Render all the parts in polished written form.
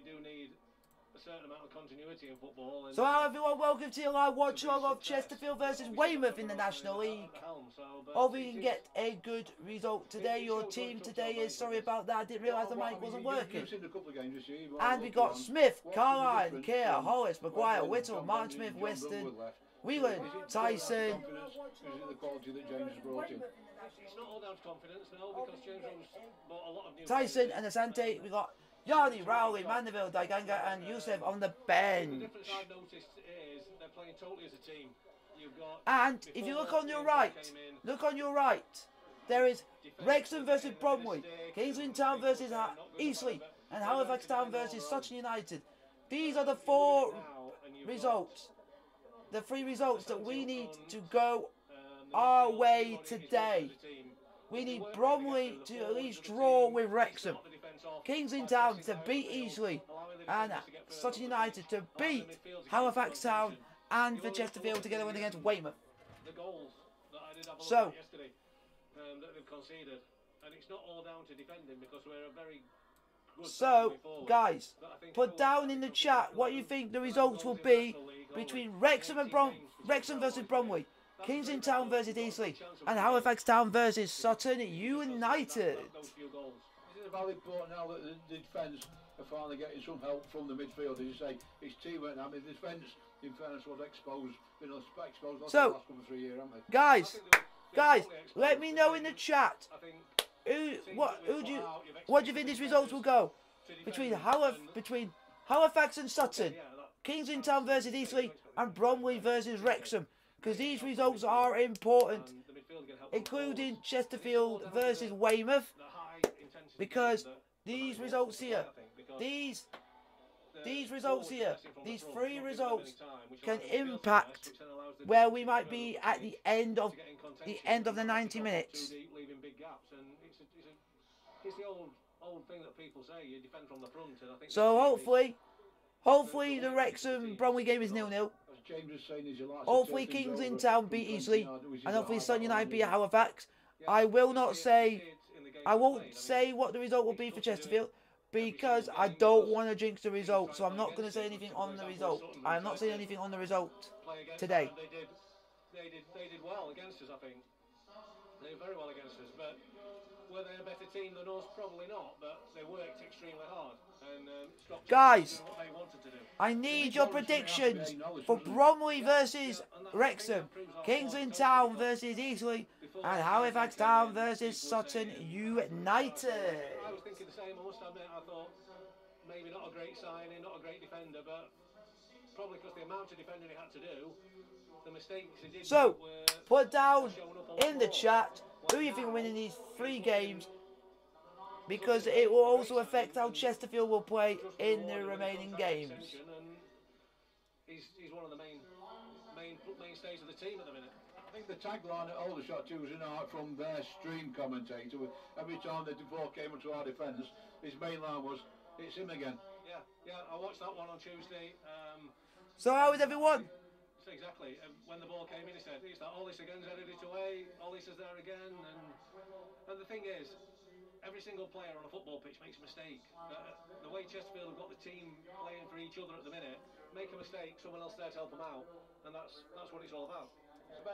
do need a certain amount of continuity in football. And so hello everyone, welcome to your live watch along of Chesterfield versus Weymouth in the National League. Hope we can get a good result today. Your team today is, sorry about that, I didn't realise the mic wasn't working. And we got Smith, Carline, Keir, Hollis, Maguire, Whittle, Martin Smith, Weston, Whelan, Tyson. It's not all down to confidence, no, because James Rose bought a lot of new Tyson and Asante. We got Yardi, Rowley, Mandeville, Daiganga and Youssef on the bench. The difference I've noticed is they're playing totally as a team. You've got, and if you look on your right, there is Wrexham versus Bromley, Kingsland Town versus Eastleigh, and Halifax Town versus Sutton United. These are the four results, the three results that we need to go our way today. We need Bromley to at least draw with Wrexham, Kingsland Town to beat Eastleigh, and Sutton United to beat Halifax Town, and for Chesterfield to get a win against Weymouth. So, that they've conceded, and it's not all down to defending because we're a very good guys, put down in the chat what you think the results will be between Wrexham versus Bromley, Kingsland Town versus Eastleigh, and Halifax Town versus Sutton United. This is a valid point now that the defence are finally getting some help from the midfield. As you say, it's teamwork now. The defence, in fairness, was exposed. Been exposed the last 3 years, haven't they? Guys, let me know in the chat what do you think these results will go between Halifax and Sutton, Kingsland Town versus Eastleigh, and Bromley versus Wrexham, because these results are important, including Chesterfield versus Weymouth, because these results here, these results here, these three results can impact where we might be at the end of the 90 minutes. So hopefully the Wrexham Bromley game is 0-0. Hopefully Kingsland Town beat Eastleigh, and hopefully Sutton United beat Halifax. I won't say what the result will be for Chesterfield, because I don't want to jinx the result, so I'm not going to say anything on the result. I'm not saying anything on the result today. They did well against us, I think. They did very well against us, but were they a better team than us? Probably not, but they worked extremely hard and stopped guys, what they wanted to do. I need your predictions for Bromley versus Wrexham, Kingsland Town versus Eastleigh, and Halifax Town versus Sutton United. I was thinking the same, I must admit. I thought maybe not a great signing, not a great defender, but probably because the amount of defending he had to do, the mistakes he did. So, put down in the chat who you think will win in these three games, because it will also affect how Chesterfield will play in the remaining games. He's one of the mainstays of the team at the minute. I think the tagline at Aldershot too was an art from their stream commentator. Every time the ball came into our defence, his main line was, "It's him again." Yeah, I watched that one on Tuesday. So how is everyone? Exactly. When the ball came in, he said, "It's that Ollis again's headed it away. Ollis is there again." And the thing is, every single player on a football pitch makes a mistake. The way Chesterfield have got the team playing for each other at the minute, make a mistake, someone else there to help them out, and that's what it's all about.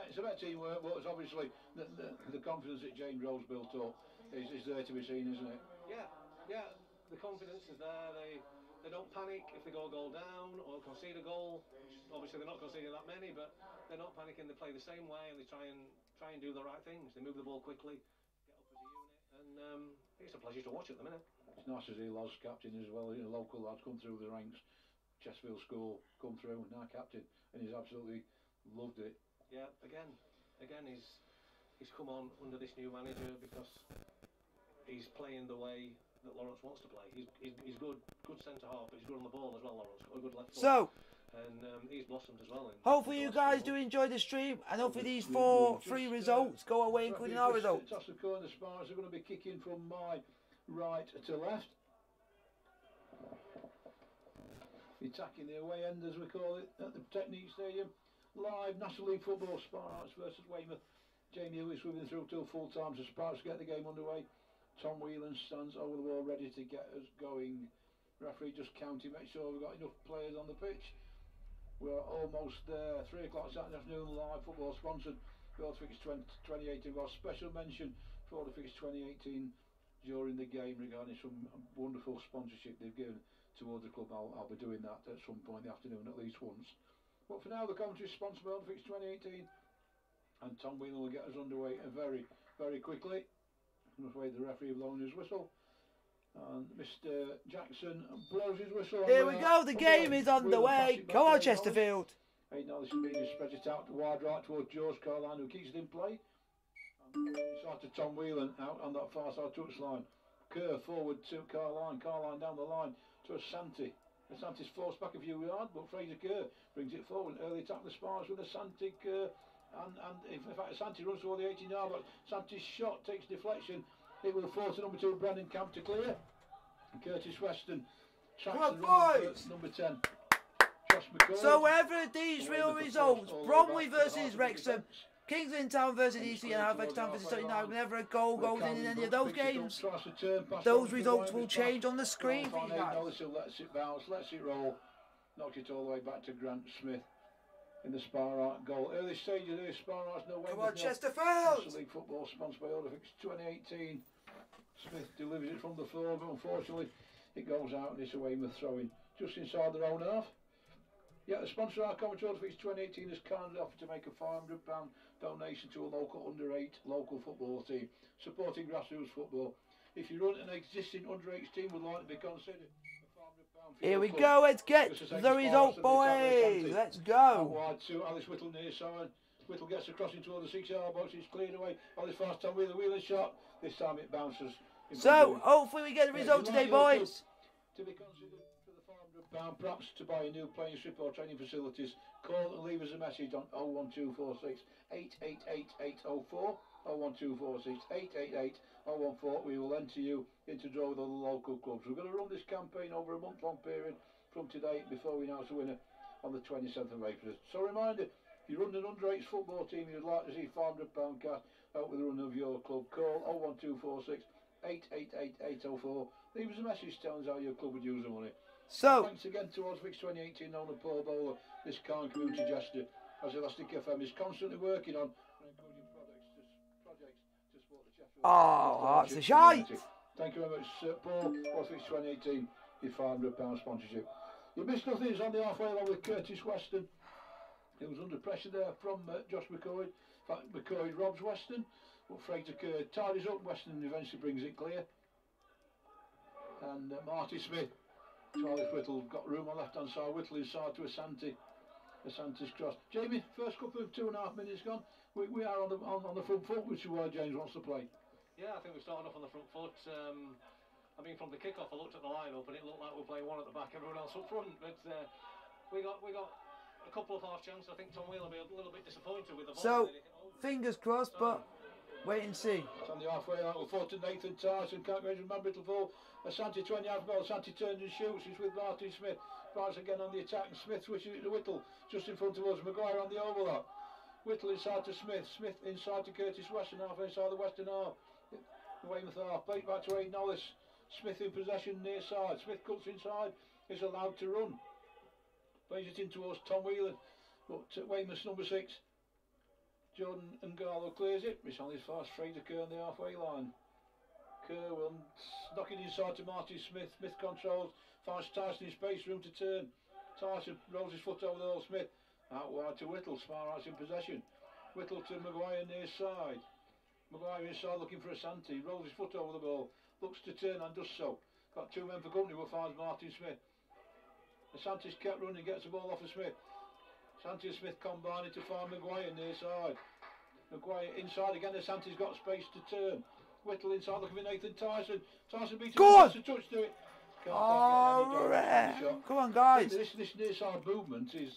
It's about teamwork, but it's obviously the confidence that James Rose built up is there to be seen, isn't it? Yeah. The confidence is there. They don't panic if they go a goal down or concede a goal. Obviously, they're not conceding that many, but they're not panicking. They play the same way, and they try and do the right things. They move the ball quickly, get up as a unit, and it's a pleasure to watch at the minute. It's nice to see Loz captain as well. You know, local lads come through the ranks. Chesterfield school come through, and now captain, and he's absolutely loved it. Yeah, again, he's come on under this new manager because he's playing the way that Lawrence wants to play. He's good centre half, but he's good on the ball as well. Lawrence got a good left foot. So, and he's blossomed as well. Hopefully you guys do enjoy the stream, and hopefully these three results go away, including our results. Toss the corner, Spars are going to be kicking from my right to left. Attacking the away end, as we call it, at the Technique Stadium. Live National League football, Spars versus Weymouth. Jamie Lewis moving through till full time, so Spars get the game underway. Tom Whelan stands over the wall ready to get us going. Referee just counting, make sure we've got enough players on the pitch. We're almost there. 3 o'clock Saturday afternoon, live football sponsored. World Fix 2018. We've got a special mention for the Fix 2018 during the game regarding some wonderful sponsorship they've given towards the club. I'll be doing that at some point in the afternoon, at least once. But for now, the commentary is sponsored by World Fix 2018, and Tom Whelan will get us underway very, very quickly. Just wait the referee blowing his whistle. And Mr. Jackson blows his whistle. Here we go, the game is underway. Come on, Chesterfield. Now this is spreads it out wide right towards George Carline, who keeps it in play. And inside to Tom Whelan, out on that far side touchline. Kerr forward to Carline, Carline down the line to Asante. Asante's forced back a few yards, but Fraser Kerr brings it forward. Early attack the Spars with Asante, Kerr. And in fact, Asante runs toward the 18-yard, but Asante's shot takes deflection. It will force number 2 Brennan Camp to clear. And Curtis Weston tracks the run number 10. Josh McCoy. So wherever these real results, Bromley versus Wrexham, Kingsland Town versus EC, and Halifax Town versus 39, whenever a goal goes in any of those games, those results will change on the screen for you guys. Lets it bounce, lets it roll, knocks it all the way back to Grant Smith in the Sparrow goal. Early stage of this, Sparrow's no way. Come on, Chesterfield! League football sponsored by Olympics 2018. Smith delivers it from the floor, but unfortunately it goes out and it's a Weymouth throw-in just inside their own half. Yeah, the sponsor of our commentary Olympics 2018 has kindly offered to make a £500 donation to a local under-8 local football team supporting grassroots football. If you run an existing under-8 team would like to be considered. Here we go, let's get the result, boys. Let's go. Wide to Alice Whittle near side. Whittle gets across into the 6-yard box. It's cleared away. Alice fast time with a wheeler shot. This time it bounces. So hopefully we get the result today, boys. To be considered for the £500, perhaps to buy a new playing strip or training facilities, call and leave us a message on 01246 888 804. 01246 888 014. We will enter you into draw with other local clubs. We're going to run this campaign over a month-long period from today before we announce the winner on the 27th of April. So reminder, if you run an under-8 football team you'd like to see £500 cash out with the run of your club, call 01246 888 804. Leave us a message telling us how your club would use the money. So thanks again to Oswix 2018 owner Paul Bowler, this kind community gesture, as Elastic FM is constantly working on encouraging projects to support the Sheffield. Oh, that's a shite. Thank you very much, Paul. Oswix 2018, your £500 sponsorship. You missed nothing. It's on the halfway line with Curtis Weston. He was under pressure there from Josh McCoy. In fact, McCoy robs Weston, but Fraser Kerr tidies up Weston and eventually brings it clear. And Marty Smith, Charlie Whittle, got room on left hand side. Whittle inside to Asante. Asante's cross. Jamie, first couple of 2.5 minutes gone. We are on the front foot, which is where James wants to play. Yeah, I think we're starting off on the front foot. I mean, from the kick-off, I looked at the line-up and it looked like we were playing one at the back, everyone else up front. But we got a couple of half chances. I think Tom Whelan will be a little bit disappointed with the ball. So, fingers crossed, but wait and see. It's on the halfway line. We'll forward to Nathan Tyson. Can't get remember it'll fall. Asante 20 yards ball. Asante turns and shoots. He's with Martin Smith. Price again on the attack. And Smith switches it to Whittle. Just in front of us. Maguire on the overlap. Whittle inside to Smith. Smith inside to Curtis Weston. Half inside the Western half. The Weymouth half. Back to Aidan Hollis. Smith in possession near side. Smith cuts inside. Is allowed to run. Plays it in towards Tom Whelan. But Weymouth's number 6. Jordan Ngallo clears it. It's on his fast. Fraser Kerr on the halfway line. Kerr will knock it inside to Marty Smith. Smith controls. Finds Tyson in space. Room to turn. Tyson rolls his foot over the hole. Smith out wide to Whittle. Sparrow's in possession. Whittle to Maguire near side. Maguire inside looking for Asante. Rolls his foot over the ball. Looks to turn and does so. Got 2 men for company. Will find Martin Smith. Asante's kept running. Gets the ball off of Smith. Asante and Smith combining to find Maguire near side. Maguire inside again. Asante's got space to turn. Whittle inside looking for Nathan Tyson. Tyson beats him. A touch to it. All right. Come on, guys. This near side movement is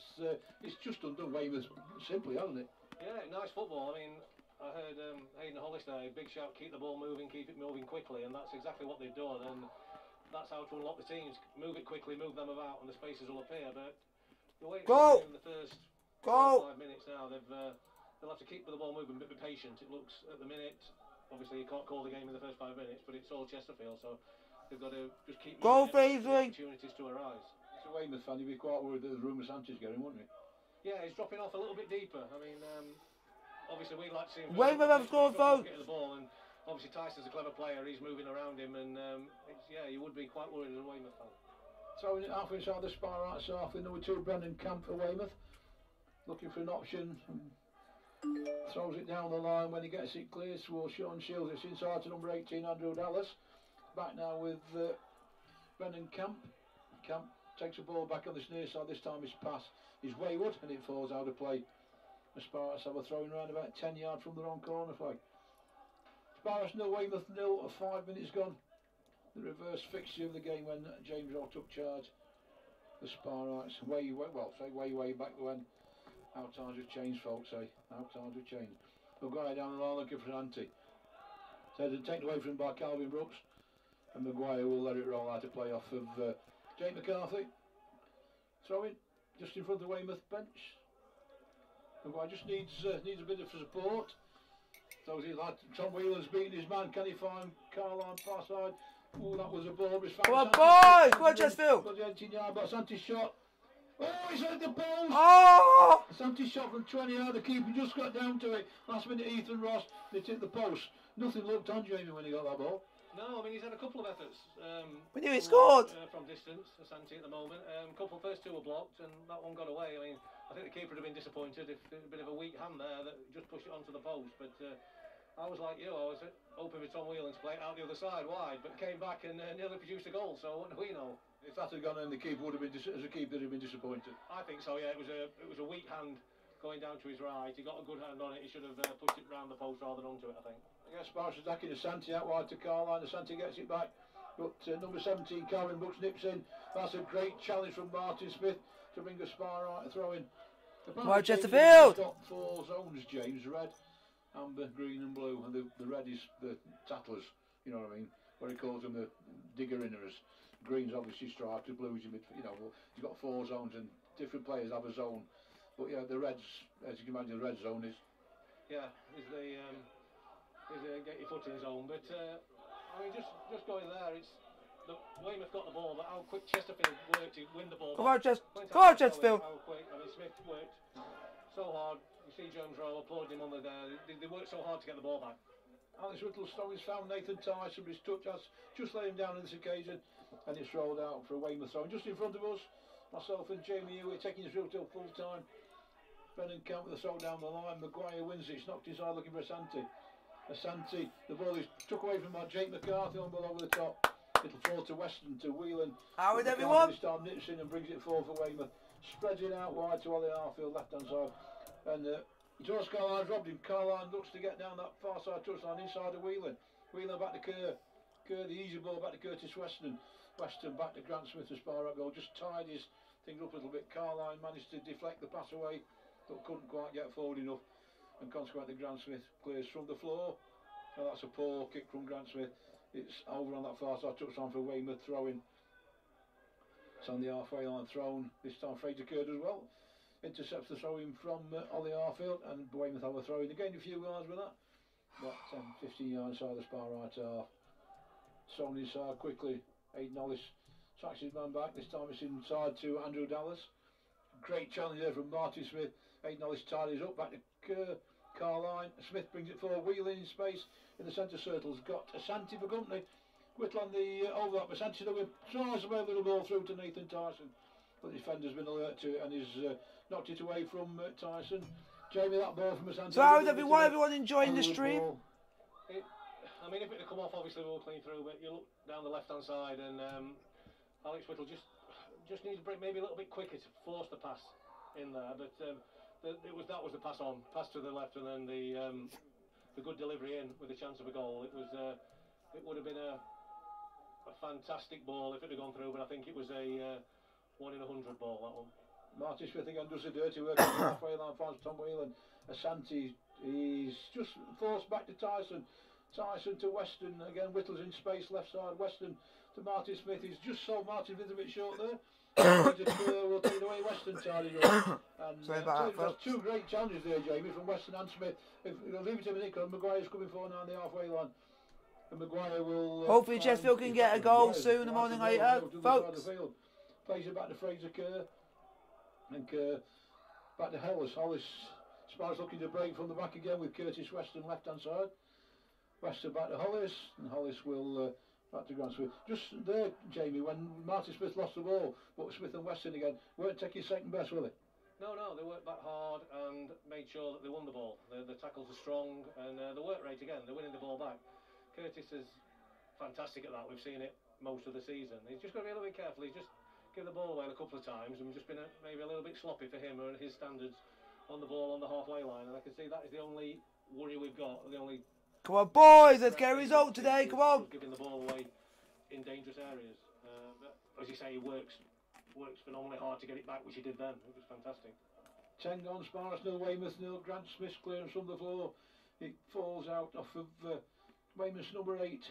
it's just undone Weymouth simply, hasn't it? Yeah, nice football. I mean, I heard Aidan Hollis there, big shout, keep the ball moving, keep it moving quickly, and that's exactly what they've done. And that's how to unlock the teams. Move it quickly, move them about, and the spaces will appear. But the way it's in the first 5 minutes now, they'll have to keep the ball moving, but be patient. It looks at the minute. Obviously, you can't call the game in the first 5 minutes, but it's all Chesterfield, so they've got to just keep opportunities to arise. As a Weymouth fan, you'd be quite worried that the rumour Santi's getting, wouldn't he? Yeah, he's dropping off a little bit deeper. I mean, obviously we'd like to see him. Weymouth have scored votes. Getting the ball, and obviously Tyson's a clever player. He's moving around him, and yeah, you would be quite worried as a Weymouth fan. Throwing it half inside the spar right half with number 2 Brendan Camp for Weymouth. Looking for an option. Throws it down the line. When he gets it clear towards Sean Shields, it's inside to number 18 Andrew Dallas. Back now with Brendan Camp. Camp takes the ball back on this near side. This time his pass is wayward and it falls out of play. The Spartans have a throwing round about 10 yards from the wrong corner flag. Spartans 0, Weymouth 0 of 5 minutes gone. The reverse fixture of the game when James Rowe took charge. The Spartans way back when. How times have changed, folks, eh? How times have changed. Maguire down the line looking for an ante. So it's taken away from him by Calvin Brooks. And Maguire will let it roll out of play off of Jake McCarthy. Throwing just in front of the Weymouth bench. Maguire just needs a bit of support. So he's like Tom Whelan's beating his man. Can he find Carline far side? Oh, that was a ball. Come on, boys! Come on, Chesterfield! Got the 18-yard, but Santi's shot. Oh, he's hit the post! Oh! Santi's shot from 20 yards. The keeper just got down to it. Last minute, Ethan Ross. They hit the post. Nothing looked on Jamie when he got that ball. No, I mean, he's had a couple of efforts. We knew he scored! From distance, Santi at the moment. First two were blocked, and that one got away. I mean, I think the keeper would have been disappointed if there had a bit of a weak hand there that just pushed it onto the post. But I was like you, I was hoping for Tom Whelan to play it out the other side wide, but came back and nearly produced a goal. So what do we know? If that had gone in, the keeper would have been as a keeper, he'd have been disappointed. I think so. Yeah, it was a weak hand going down to his right. He got a good hand on it. He should have pushed it round the post rather than onto it, I think. Yes, Sparks attacking to Santi out wide to Carline. The Santi gets it back, but number 17 Calvin Brooks nips in. That's a great challenge from Martin Smith to bring a spar right throw in. Right, Chesterfield. Got 4 zones, James: red, amber, green, and blue. And the red is the tattlers. You know what I mean? What he calls them, the digger inners. Green's obviously strikers, blues in mid. You know, he's got 4 zones, and different players have a zone. But yeah, the reds, as you can imagine, the red zone is. Yeah, is the get your foot in zone. But I mean, just going there, it's Weymouth got the ball, but how quick Chesterfield worked to win the ball. Come on, Chesterfield. How quick? I mean, Smith worked so hard. You see James Rowe applauding him on there. They worked so hard to get the ball back. Alex Whittle's throw is found Nathan Tyson, but his touch has just let him down on this occasion, and it's rolled out for a Weymouth throw. And just in front of us, myself and Jamie Hewitt taking us through till full time. Brennan Camp with a throw down the line. Maguire wins it. He's knocked inside looking for Asante. Asante, the ball is took away from Jake McCarthy on ball over the top. It'll fall to Weston, to Whelan. How is everyone? This time nips in and brings it forward for Weymouth. Spreads it out wide to Ollie Harfield, left hand side. And George Carline's robbed him. Carline looks to get down that far side touchline inside of Whelan. Whelan back to Kerr. Kerr, the easy ball back to Curtis Weston. Weston back to Grant Smith, the spar out goal. Just tied his things up a little bit. Carline managed to deflect the pass away, but couldn't quite get forward enough. And consequently, Grant Smith clears from the floor. Oh, that's a poor kick from Grant Smith. It's over on that far side touchline for Weymouth throwing. It's on the halfway line thrown. This time Fraser Curd as well. Intercepts the throw in from Ollie Harfield, and Weymouth have a throw in. They gained a few yards with that. About 10-15 yards inside the spar right half. Thrown inside quickly. Aidan Hollis tracks his man back. This time it's inside to Andrew Dallas. Great challenge there from Martin Smith. Aidan Hollis tidies up back to Carline. Smith brings it forward. Wheeling in space in the centre circle's got Asante for company. Whittle on the overlap. Asante tries to wave the ball through to Nathan Tyson, but the defender's been alert to it and he's knocked it away from Tyson. Jamie, that ball from Asante. So how's everyone enjoying the stream? I mean, if it had come off, obviously we were clean through, but you look down the left hand side and Alex Whittle just needs to break maybe a little bit quicker to force the pass in there, but that was the pass to the left, and then the good delivery in with a chance of a goal. It would have been a fantastic ball if it had gone through, but I think it was a 1 in 100 ball, that one. Martin Smith again does the dirty work on the halfway line, finds Tom Whelan. Asante, he's just forced back to Tyson. Tyson to Weston, again Whittle's in space, left side, Weston to Martin Smith. He's just sold Martin Smith a bit short there. We'll take it away, Weston tidied up. And that's 2 great challenges there, Jamie, from Weston and Smith. If you'll leave it to me, because Maguire's coming forward now on the halfway line. And Maguire will... Hopefully Chesterfield can get a goal sooner more than later, folks. Plays it back to Fraser Kerr. And Kerr back to Hollis. Hollis, Sparks looking to break from the back again with Curtis Weston left hand side. Weston back to Hollis, and Hollis will back to Grant Smith. Just there, Jamie, when Martin Smith lost the ball, but Smith and Weston again weren't taking second best, were they? No, they worked back hard and made sure that they won the ball. The tackles are strong, and the work rate again, they're winning the ball back. Curtis is fantastic at that. We've seen it most of the season. He's just got to be a little bit careful. He's just given the ball away a couple of times and just been maybe a little bit sloppy for him or his standards on the ball on the halfway line. And I can see that is the only worry we've got. The only. Come on, boys, let's get a result today. Come on. Giving the ball away in dangerous areas. But as you say, he works phenomenally hard to get it back, which he did then. It was fantastic. 10 gone, Sparks nil, Weymouth nil. Grant Smith's clearance from the floor. It falls out off of Weymouth's number 8.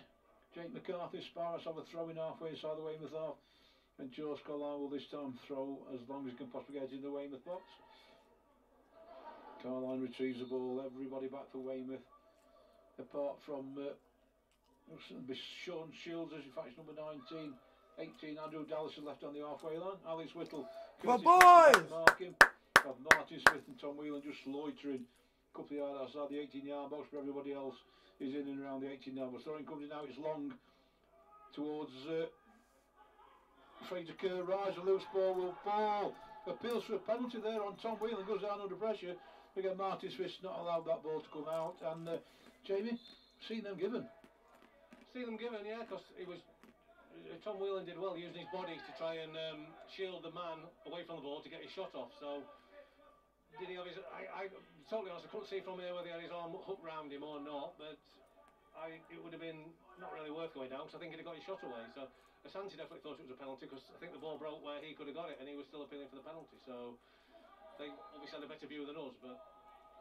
Jake McCarthy. Sparks have a throw in halfway inside the Weymouth half. And George Carlisle will this time throw as long as he can possibly get in the Weymouth box. Carlisle retrieves the ball. Everybody back for Weymouth. Apart from Sean Shields, in fact, it's number 19. 18, Andrew Dallas is left on the halfway line. Alex Whittle. Come on, boys! Marking. Martin Smith and Tom Whelan just loitering. A couple of yards outside the 18-yard box, but everybody else is in and around the 18-yard box. Throwing comes in now, it's long towards Fraser Kerr. Rise, a loose ball will fall. Appeals for a penalty there on Tom Whelan, goes down under pressure. Again, Martin Smith's not allowed that ball to come out. And Jamie, seen them given. Seen them given, yeah, because it was. Tom Whelan did well using his body to try and shield the man away from the ball to get his shot off. So, did he have his... I totally honest, I couldn't see from here whether he had his arm hooked round him or not, but it would have been not really worth going down because I think he'd have got his shot away. So, Asante definitely thought it was a penalty because I think the ball broke where he could have got it and he was still appealing for the penalty. So, they obviously had a better view than us, but...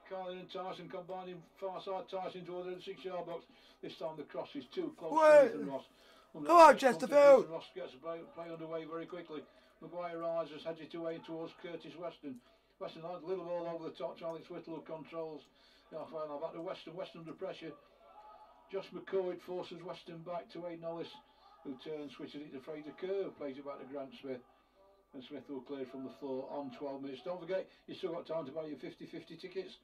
Carlin and Tyson combining far side. Tyson towards the 6-yard box. This time the cross is too close to Ethan Ross. Come on, Chesterfield! Ross gets play underway very quickly. Maguire rises, heads it away towards Curtis Weston. Weston had a little ball over the top. Alex Whittle controls the halfway line. Back to Weston. Weston under pressure. Josh McCoy forces Weston back to Aidan Hollis, who turns, switches it to Fraser Kerr, plays it back to Grant Smith. And Smith will clear from the floor on 12 minutes. Don't forget, you've still got time to buy your 50-50 tickets.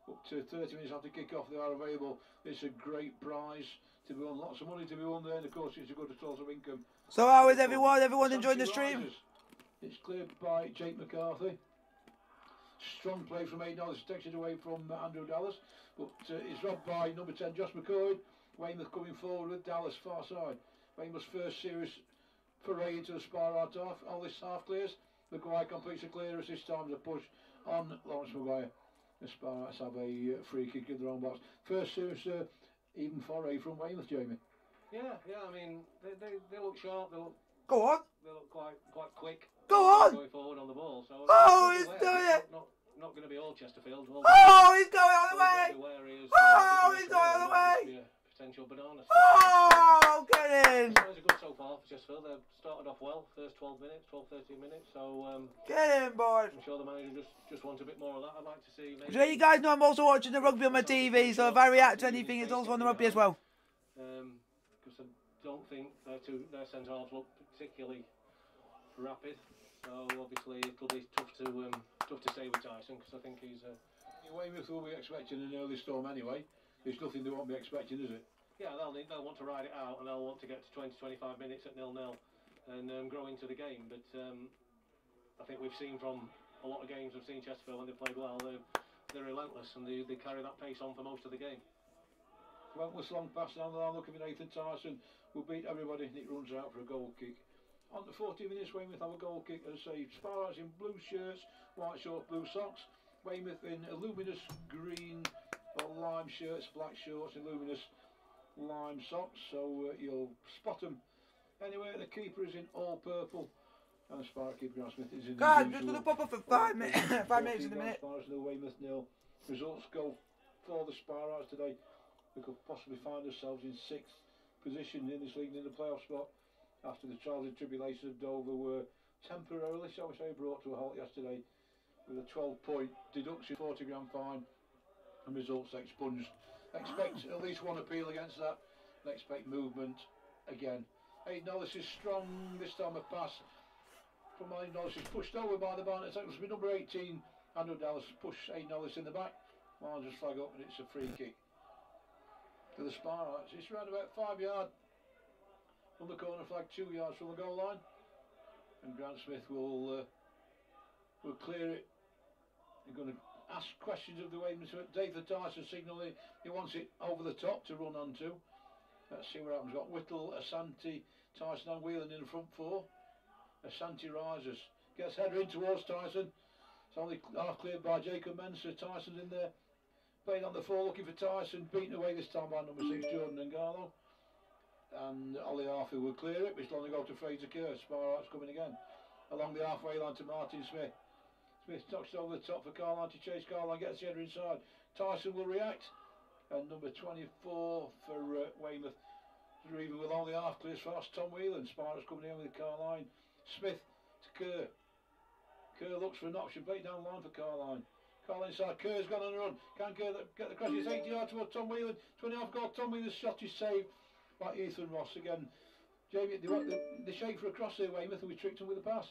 Up to 30 minutes after kick-off, they are available. It's a great prize to be won. Lots of money to be won there, and of course, it's a good source of income. So how is everyone? Everyone enjoying the stream? It's cleared by Jake McCarthy. Strong play from Aidan Hollis, takes it away from Andrew Dallas, but it's robbed by number 10, Josh McCoy. Weymouth coming forward with Dallas far side. Weymouth's first serious foray into the Sparrow half. Hollis half clears. Maguire completes the clearance. This time the push on Lawrence Maguire. The Sparrows have a free kick in their own box. First serious even foray from Weymouth, Jamie. Yeah, I mean, they look sharp. They look. Go on. They look quite quick. Go on. Going forward on the ball. So he's doing it. Not going to be all Chesterfield. He's going on the way. He's going on the way. Potential bananas. Get in. It's a good so far for Chesterfield. They've started off well, first 12 minutes, 13 minutes. So get in, boys. I'm sure the manager just wants a bit more of that. I'd like to see. So you guys know I'm also watching the rugby on my TV, so if I react to anything, it's also on the rugby as well. Because I don't think their centre halves look particularly rapid. So obviously it'll be tough to say with Tyson because I think he's. Weymouth will be expecting an early storm anyway. There's nothing they won't be expecting, is it? Yeah, they'll want to ride it out and they'll want to get to 20-25 minutes at 0-0 and grow into the game. But I think we've seen from a lot of games we've seen Chesterfield when they played well, they're relentless and they carry that pace on for most of the game. Wentworth's long pass down the line looking for Nathan Tyson will beat everybody and it runs out for a goal kick. On the 40 minutes, Weymouth have a goal kick and a save. Sparrows in blue shirts, white shorts, blue socks. Weymouth in a luminous green or lime shirts, black shorts and luminous lime socks, so you'll spot them anyway. The keeper is in all purple and the Sparrow keeper Grant Smith is in God, I'm just going to pop up for 5 minutes. 5 minutes in a minute. Sparrows nil, Weymouth nil. Results go for the Sparrows today. We could possibly find ourselves in 6th position in this league in the playoff spot after the trials and tribulations of Dover were temporarily, shall we say, brought to a halt yesterday with a 12-point deduction, 40 grand fine and results expunged. Expect at least one appeal against that expect movement again. Aidan Ellis is strong this time. A pass from Aidan Ellis is pushed over by the Barnet attack. It's been number 18, Andrew Dallas, push Aidan Ellis in the back. Margins flag up and it's a free kick to the Sparrows. It's around about 5 yards from the corner flag, 2 yards from the goal line, and Grant Smith will clear it. They're going to ask questions of the Weymouth. David Tyson signalling he wants it over the top to run onto. Let's see what happens. Got Whittle, Asante, Tyson and Whelan in the front four. Asante rises, gets header in towards Tyson. It's only half cleared by Jacob Mensah. Tyson's in there, playing on the floor, looking for Tyson, beaten away this time by number 6, Jordan Ngarlo. And Ollie Arthur will clear it, but it's going to go to Fraser Kerr. Sparrows coming again along the halfway line to Martin Smith. Smith knocks it over the top for Carline to chase. Carline gets the header inside. Tyson will react, and number 24 for Weymouth, even with only half clears fast. Tom Whelan. Sparrows coming in with Carline. Smith to Kerr. Kerr looks for an option, play down the line for Carline. Carline inside, Kerr's gone on a run. Can Kerr get the cross? It's 80 yards towards Tom Whelan. 20-half goal. Tom Whelan's shot is saved by Ethan Ross again. Jamie, they shake for a cross there, Weymouth, and we tricked him with a pass.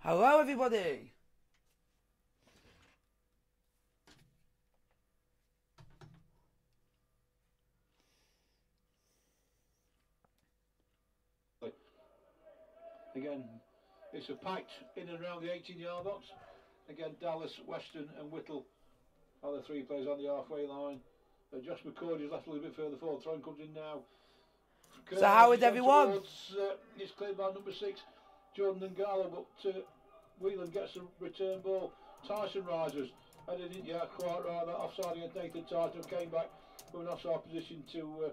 Hello, everybody. Again, it's a packed in and around the 18-yard box. Again, Dallas, Weston and Whittle are the three players on the halfway line. Josh McCord is left a little bit further forward. Thrown comes in now. So how is everyone? It's cleared by number 6, Jordan Ngarlo, but Whelan gets a return ball. Tyson rises. I didn't, yeah, quite right. That offside against Nathan Tyson, came back from an offside position to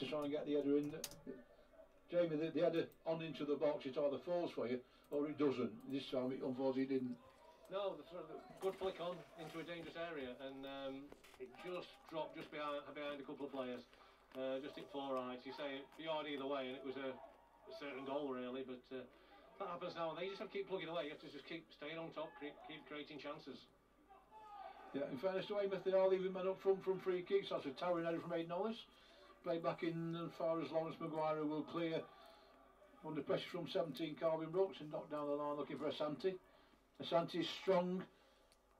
try and get the header in. Jamie, the header on into the box, it either falls for you or it doesn't. This time it unfortunately didn't. No, the good flick on into a dangerous area, and it just dropped just behind a couple of players. Just hit 4 rights. You say it yard either way, and it was a certain goal really, but that happens now and then. You just have to keep plugging away. You have to just keep staying on top, keep creating chances. Yeah, in fairness to Weymouth, they are leaving men up front from free kicks. That's a towering header from Aidan Ellis. Played back in as far as Lawrence Maguire will clear under pressure from 17 Calvin Brooks and knocked down the line looking for Asante. Asante is strong.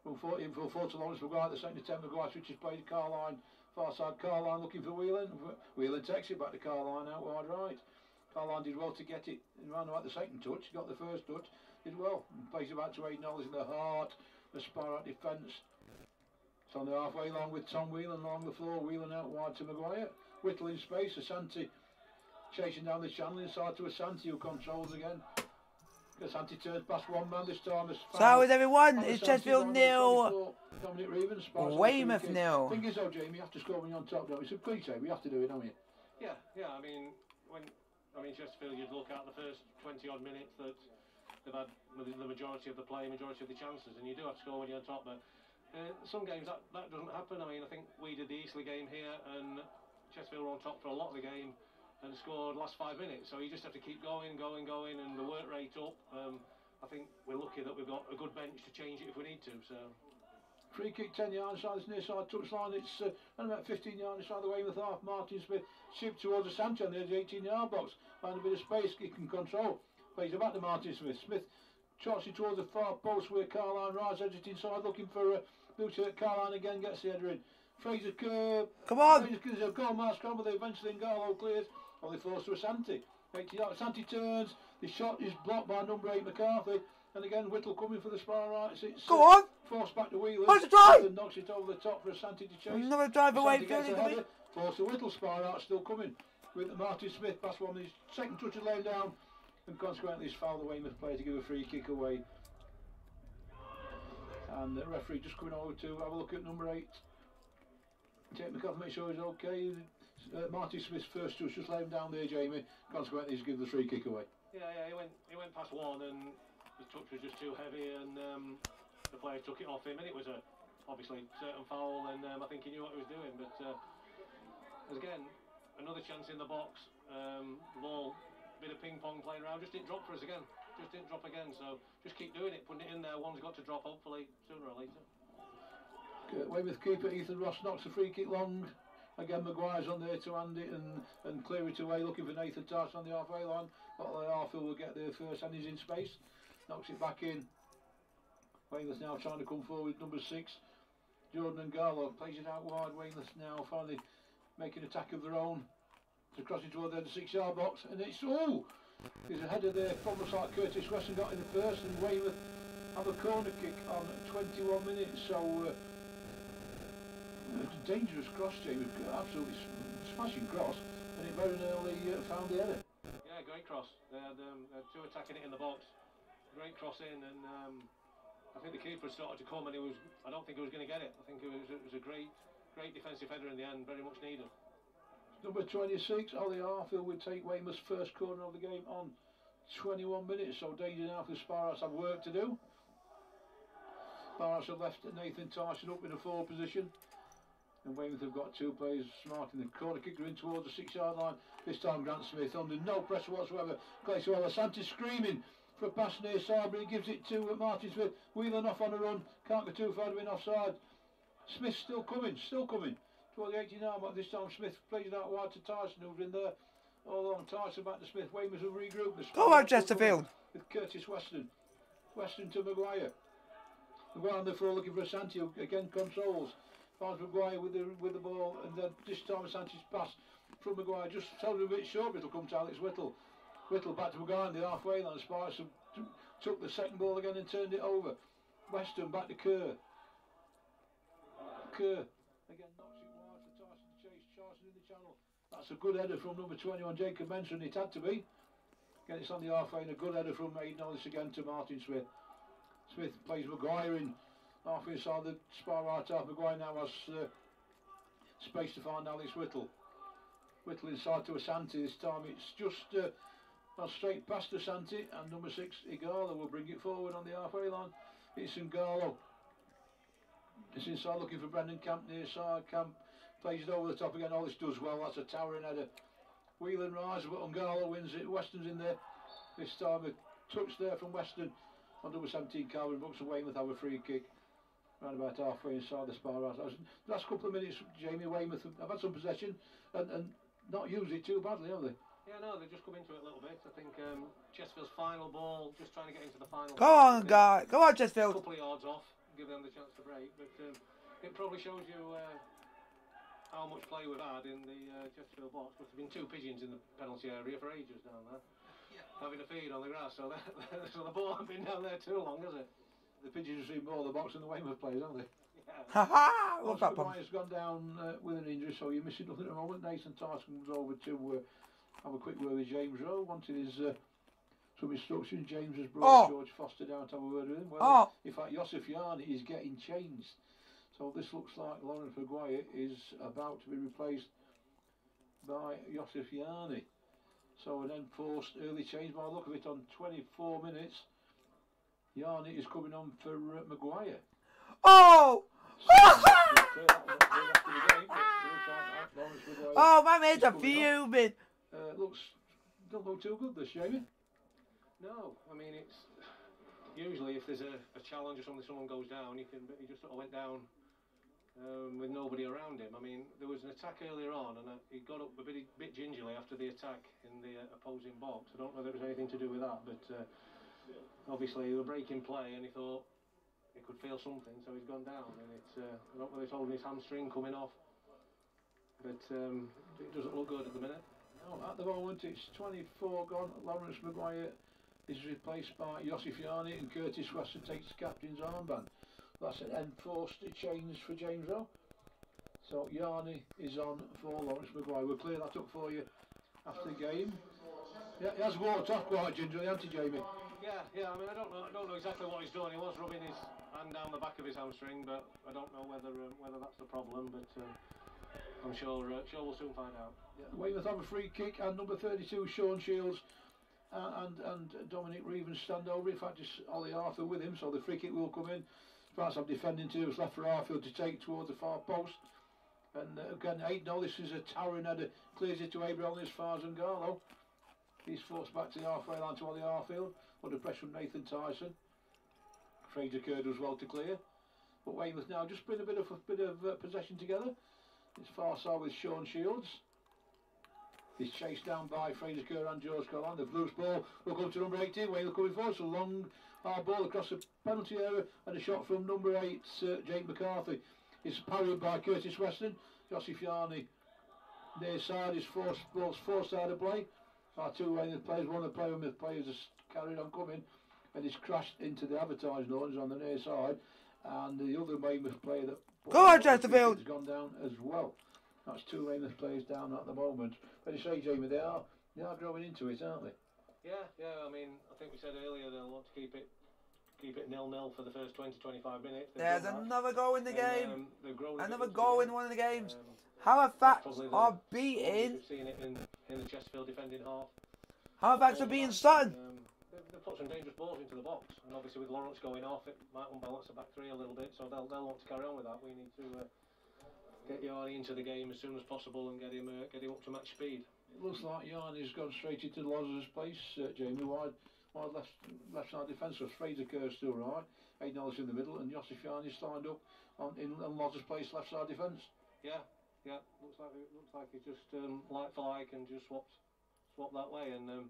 From 14 for 4 to Lawrence Maguire. The second attempt, Maguire switches play to Carline. Far side, Carline looking for Whelan. Whelan takes it back to Carline out wide right. Carline did well to get it around about the second touch. Got the first touch, did well. And plays it back to Aidan Ellis in the heart. The Sparrow defence. It's on the halfway line with Tom Whelan along the floor. Whelan out wide to Maguire. Whittle in space. Asante chasing down the channel inside to Asante, who controls again. Asante turns past one man this time. So how is everyone? It's Chesterfield 0, Dominic Reeves, Weymouth 0. Thing is though, Jamie, you have to score when you're on top, don't you? It's a cliche, we have to do it, don't you? Yeah, I mean, Chesterfield, you'd look at the first 20-odd minutes that they've had the majority of the play, majority of the chances, and you do have to score when you're on top, but some games that doesn't happen. I mean, I think we did the Eastleigh game here, and Chesterfield were on top for a lot of the game and scored last 5 minutes, so you just have to keep going, and the work rate up. I think we're lucky that we've got a good bench to change it if we need to. So Free kick 10 yards inside this near side touchline. It's about 15 yards inside the Weymouth half. Martin Smith chipped towards the Sanchez on the edge of the 18-yard box. Find a bit of space he can control. Plays it back to Martin Smith. Smith trots it towards the far post where Carline rides, edges inside looking for Booter. Carline again gets the header in. Fraser Kerr. Come on! Fraser Kerr's a goal mark scramble. Eventually Ngarlo clears. Only falls to a Santi. 80 yards. Santi turns. The shot is blocked by number 8 McCarthy. And again Whittle coming for the spar right. It's go on! Forced back to Wheeler. Where's the drive? And knocks it over the top for a Santi to chase. Another drive away. Forced to Whittle. Spar right still coming. With Martin Smith past one. His second touch is laid down. And consequently he's fouled the Weymouth player to give a free kick away. And the referee just coming over to have a look at number 8. Take McCarthy, make sure he's okay. Martin Smith's first touch just laid him down there, Jamie. Consequently he's given the free kick away. Yeah, he went past one and the touch was just too heavy and the player took it off him and it was obviously certain foul and I think he knew what he was doing, but again another chance in the box. The ball, bit of ping pong playing around, just didn't drop for us again. So just keep doing it, putting it in there. One's got to drop hopefully sooner or later. Weymouth keeper Ethan Ross knocks the free kick long. Again Maguire's on there to hand it and clear it away, looking for Nathan Tyson on the halfway line. But Arfield will get there first and he's in space. Knocks it back in. Weymouth now trying to come forward, number 6. Jordan Ngarlo plays it out wide. Weymouth now finally making attack of their own. To cross it toward the 6-yard box and it's there's a header there from the side. Curtis Weston got in the first and Weymouth have a corner kick on 21 minutes. So it's a dangerous cross, James. Absolutely smashing cross, and it very nearly found the header. Yeah, great cross. They had two attacking it in the box. Great cross in, and I think the keeper started to come, and I don't think he was going to get it. I think it was a great defensive header in the end, very much needed. Number 26, Ollie Arfield would take Weymouth's first corner of the game on 21 minutes. So danger now for Sparrows have work to do. Sparrows have left Nathan Tyson up in a forward position. And Weymouth have got 2 players marking the corner kicker in towards the 6-yard line. This time Grant Smith under no pressure whatsoever. Clay Suella Santi screaming for a pass near side, but he gives it to Martin Smith. Wheeling off on a run. Can't go too far to win offside. Smith still coming. Toward the 18-yard mark. This time Smith plays it out wide to Tyson, who's in there. All along Tyson back to Smith. Weymouth will regroup. Go on, Chesterfield. With Curtis Weston. Weston to Maguire. Maguire on the floor looking for a Santi, who again controls. Finds Maguire with the ball, and then this time Sanchez pass from Maguire just held a bit short, but it'll come to Alex Whittle. Whittle back to Maguire on the halfway line. Sparks took the second ball again and turned it over. Weston back to Kerr. Kerr again knocks it wide for Tyson to chase. Tyson in the channel. That's a good header from number 21, Jacob Menson. It had to be. Again, it's on the halfway, and a good header from Aidan Ellis again to Martin Smith. Smith plays Maguire in. Half inside the spar right half. Maguire now has space to find Alex Whittle. Whittle inside to Asante. This time it's just straight past Asante, and number 6 Igalo will bring it forward on the halfway line. It's Ngarlo. It's inside looking for Brendan Camp near side. Camp plays it over the top again. All this does well. That's a towering header. Whelan rise, but Ngarlo wins it. Weston's in there. This time a touch there from Weston on number 17 Calvin Brooks, and Weymouth have a free kick. Around about halfway inside the spar right. The last couple of minutes, Jamie, Weymouth have had some possession and not used it too badly, have they? Yeah, no, they've just come into it a little bit. I think Chesterfield's final ball, just trying to get into the final. Go on, guy. Go on, Chesterfield. A couple of yards off, give them the chance to break. But it probably shows you how much play we've had in the Chesterfield box. Must have been 2 pigeons in the penalty area for ages down there. Yeah. Having a feed on the grass, so the ball hasn't been down there too long, has it? The pigeons have seen more of the box than the Weymouth players, haven't they? Ha ha! What's that? Maguire's gone down with an injury, so you're missing nothing at the moment. Nathan Tyson comes over to have a quick word with James Rowe. Wanted his some instruction. James has brought George Foster down to have a word with him. Well, in fact, Joseph Yarni is getting changed. So this looks like Lawrence Maguire is about to be replaced by Joseph Yarni. So an enforced early change by the look of it on 24 minutes. Yarni is coming on for Maguire. Oh! Oh, my mates are fuming. Don't look too good, this, Jamie. No, I mean usually if there's a challenge or something, someone goes down, he just sort of went down with nobody around him. I mean, there was an attack earlier on, and he got up a bit gingerly after the attack in the opposing box. I don't know if there was anything to do with that, but obviously they were breaking play, and he thought he could feel something, so he's gone down. And it's I don't know whether it's holding his hamstring coming off, but it doesn't look good at the minute. No, at the moment it's 24 gone. Lawrence Maguire is replaced by Josip Jani, and Curtis Weston takes the captain's armband. That's an enforced change for James Rowe. So Yarney is on for Lawrence Maguire. We'll clear that up for you after the game. Yeah, he has walked off quite gingerly, hasn't he, Jamie? Yeah. I mean, I don't know exactly what he's done. He was rubbing his hand down the back of his hamstring, but I don't know whether that's the problem. But I'm sure we'll soon find out. Yeah, Weymouth have a free kick, and number 32, Sean Shields, and Dominic Reeves stand over. In fact, it's Ollie Arthur with him, so the free kick will come in. Perhaps I'm defending too. It's left for Arfield to take towards the far post. And again, 8-0. This is a towering header. Clears it to Abraham as far as Ngarlo. He's forced back to the halfway line to Ollie Arfield. Under pressure from Nathan Tyson. Fraser Kerr does well to clear. But Weymouth now just bring a bit of possession together. It's far side with Sean Shields. He's chased down by Fraser Kerr and George Collan. The loose ball will come to number 18. Weymouth coming forward. So long hard ball across the penalty area, and a shot from number 8, Jake McCarthy. It's parried by Curtis Weston. Josip Jani near side is forced out of play. Our two Weymouth players, one of the Weymouth players has carried on coming, and he's crashed into the advertising orders on the near side, and the other Weymouth player that go on, Chesterfield, has gone down as well. That's two Weymouth players down at the moment. But you say, Jamie, they are growing into it, aren't they? Yeah. I mean, I think we said earlier they'll want to keep it 0-0 for the first 20-25 minutes. There's another goal in the game. Another goal in one of the games. Um, Halifax are beating. We've seen it in the Chesterfield defending half. Halifax are beating Sutton. They've put some dangerous balls into the box, and obviously with Lawrence going off, it might unbalance the back three a little bit. So they'll want to carry on with that. We need to get Yarney into the game as soon as possible and get him up to match speed. It looks like Yarney's gone straight into Loz's place, Jamie. Wide left side defence. So Fraser Kerr still right. Aidan in the middle, and Josip Yarney's lined up in Loz's place, left side defence. Yeah. Looks like he's just like for like and just swapped that way. And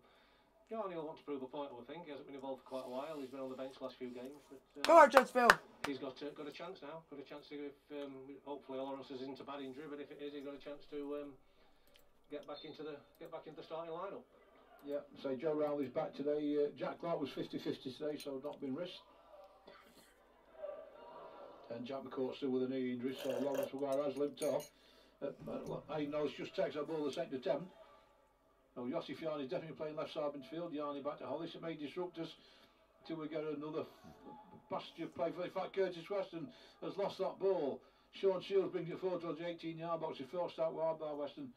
Yarney will want to prove a point, I would think. He hasn't been involved for quite a while. He's been on the bench the last few games. But, go on, Chesterfield. He's got a chance now. Got a chance to, if hopefully Lawrence isn't a bad injury, but if it is, he's got a chance to get back into the starting lineup. Yeah. So Joe Rowley's back today. Jack Clark was 50-50 today, so not been risked. And Jack McCourt still with a knee injury, so Lawrence Maguire has limped off. Aidan just takes that ball the second attempt. Oh, Josip Jani is definitely playing left side midfield. Yarney back to Hollis. It may disrupt us until we get another bastion play. In fact, Curtis Weston has lost that ball. Sean Shields brings it forward towards the 18-yard box. He forced out wide by Weston.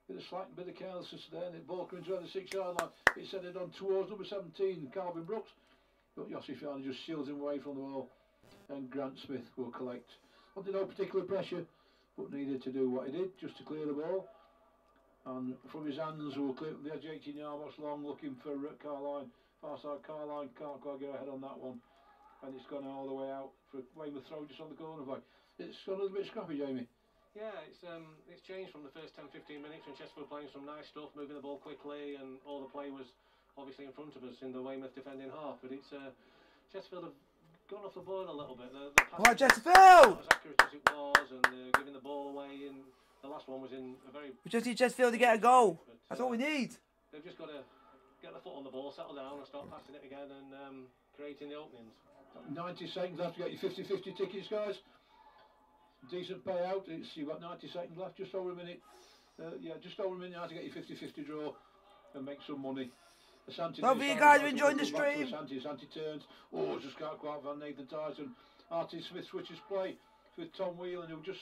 Bit of slack, bit of carelessness there. And the ball comes around the 6-yard line. It's headed on towards number 17, Calvin Brooks. But Josip Jani just shields him away from the ball. And Grant Smith will collect. Under no particular pressure, but needed to do what he did, just to clear the ball. And from his hands, will clear the edge 18-yard box long, looking for Carline. Far side Carline can't quite get ahead on that one. And it's gone all the way out for Weymouth throw just on the corner flag. It's gone a little bit scrappy, Jamie. Yeah, it's changed from the first 10-15 minutes when Chesterfield playing some nice stuff, moving the ball quickly, and all the play was obviously in front of us in the Weymouth defending half. But it's Chesterfield have gone off the board a little bit. The pass Chesterfield! Not as accurate as it was, and giving the ball away. In the last one was in a very. We just need Chesterfield to get a goal. But, that's all we need. They've just got to get the foot on the ball, settle down, and start passing it again, and creating the openings. 90 seconds left to get your 50-50 tickets, guys. Decent payout. You've got 90 seconds left, just over a minute. Just over a minute now to get your 50-50 draw and make some money. Hope you guys are enjoying the stream. Santi turns. Oh, just can't quite find Nathan Tyson. Artie Smith switches play with Tom Whelan, who just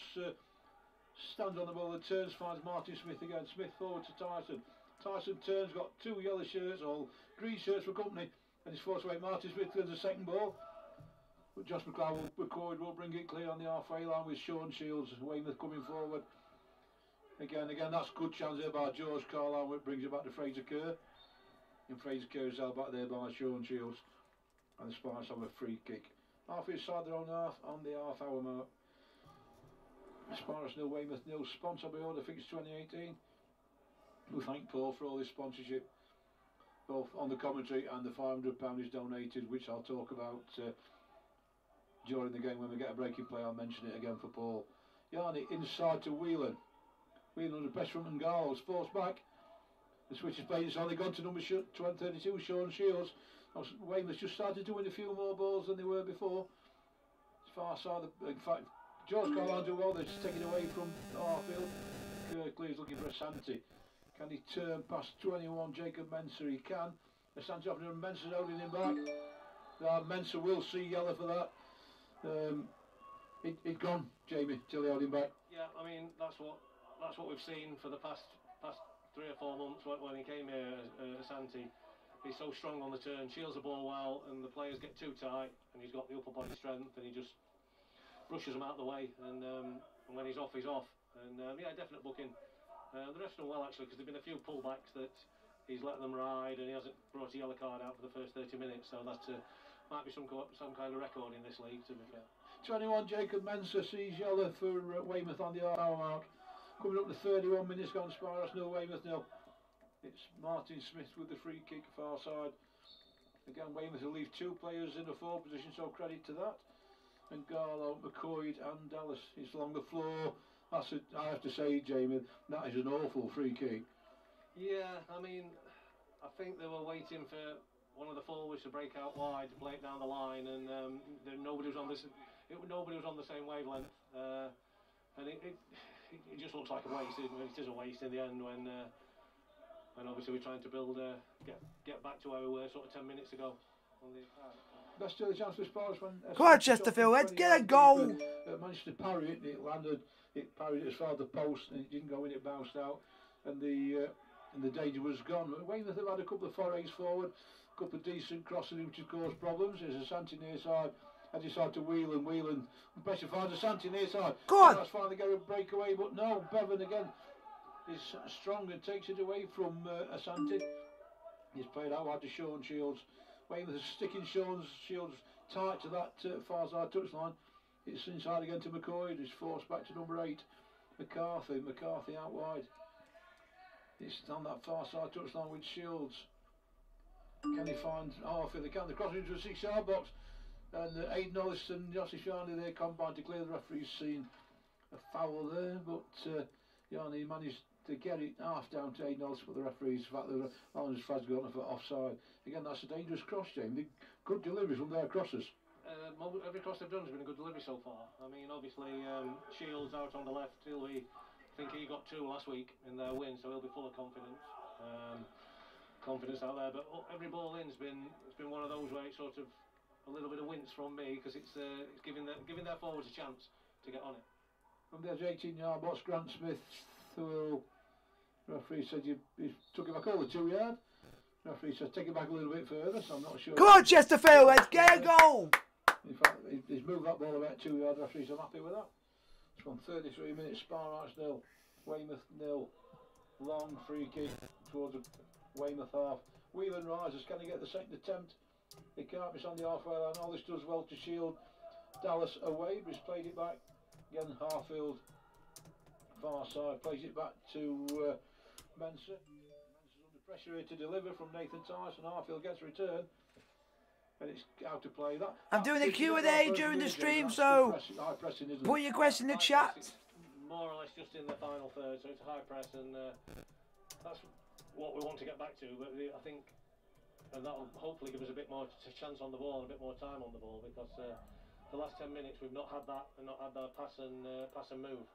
stands on the ball and turns, finds Martin Smith again. Smith forward to Tyson. Tyson turns, got two yellow shirts, all green shirts for company, and he's forced away. Martin Smith wins the second ball. But Josh McLeod will bring it clear on the halfway line with Sean Shields. Weymouth coming forward. Again, that's good chance there by George Carline, which brings it back to Fraser Kerr. And Fraser Kerr is held back there by Sean Shields. And the Spartans have a free kick. Half inside their own half on the half-hour mark. Spartans 0, Weymouth 0. Sponsored by Order Fix 2018. We thank Paul for all his sponsorship, both on the commentary and the £500 is donated, which I'll talk about during the game when we get a breaking play. I'll mention it again for Paul. Yanni inside to Whelan. Whelan under pressure from Ngallo's forced back. The switch is played inside. They've gone to number 32, Sean Shields. Weymouth just started to win a few more balls than they were before. It's far side. In fact, George Carlisle do well. They're just taking away from Harfield. Kirkley is looking for Asante. Can he turn past 21, Jacob Mensah? He can. Asante opening and Mensah holding him back. Mensah will see yellow for that. He'd gone, Jamie, till he held him back. Yeah, I mean that's what we've seen for the past 3 or 4 months when he came here. Asante, he's so strong on the turn, shields the ball well, and the players get too tight, and he's got the upper body strength, and he just brushes them out of the way. And when he's off, he's off. And yeah, definite booking. The rest of them well actually, because there've been a few pullbacks that he's let them ride, and he hasn't brought a yellow card out for the first 30 minutes. So that might be some kind of record in this league, to be fair. 21, Jacob Mensah sees yellow for Weymouth on the hour mark. Coming up to 31 minutes gone, Sparrows 0, Weymouth 0. It's Martin Smith with the free kick far side. Again, Weymouth will leave 2 players in the forward position, so credit to that. And Garlow, McCoy and Dallas is along the floor. I have to say, Jamie, that is an awful free kick. Yeah, I mean, I think they were waiting for one of the forwards to break out wide to play it down the line, and nobody was on the same wavelength, and it just looks like a waste. It is a waste in the end when obviously we're trying to build get back to where we were sort of 10 minutes ago. Best still a chance for Spurs when come on, Chesterfield, let's get a goal. Managed to parry it, and it landed. It parried it as far as the post, and it didn't go in. It bounced out, and the danger was gone. Weymouth have had a couple of forays forward, a couple of decent crosses which have caused problems. There's Asante near side. I decide to Whelan. Pressure finds Asante near side. Go on. That's finally get a breakaway, but no. Bevan again is strong and takes it away from Asante. He's played out wide to Sean Shields. Weymouth is sticking Sean Shields tight to that far side touchline. It's inside again to McCoy. It's forced back to number 8. McCarthy out wide. It's on that far side touchline with Shields. Can he find Harfield? They can. They're crossing into a 6-yard box. And Aidan Ellis and Jossie Sharney, they combined to clear. The referee's seen a foul there, but Yanni managed to get it half down to Aidan Ellis, but the referee's fact that Orange flags gone for offside. Again, that's a dangerous cross, James. Good deliveries from their crosses. Every cross they've done has been a good delivery so far. I mean, obviously, Shields out on the left. I think he got 2 last week in their win, so he'll be full of confidence. Confidence out there. But every ball in's been one of those where it's sort of a little bit of wince from me, because it's giving their forwards a chance to get on it. From there's 18-yard box, Grant Smith, who referee said you took it back over 2-yard. Referee said take it back a little bit further, so I'm not sure. Come on, Chesterfield, let's get a goal. In fact, he's moved that ball about 2 yards. Referees are happy with that. It's gone 33 minutes. Sparrow's 0, Weymouth 0. Long free kick towards the Weymouth half. Whelan rises. Can he get the second attempt? He can't. It's on the halfway line. All this does well to shield Dallas away, but he's played it back. Again, Harfield far side plays it back to Mensah. Mensah's under pressure here to deliver from Nathan Tyson. Harfield gets a return. And it's out to play. I'm doing a Q&A during the stream, so put your question in the chat. More or less just in the final third, so it's a high press, and that's what we want to get back to. But I think, and that'll hopefully give us a bit more chance on the ball and a bit more time on the ball, because the last 10 minutes we've not had that, and not had that pass and move.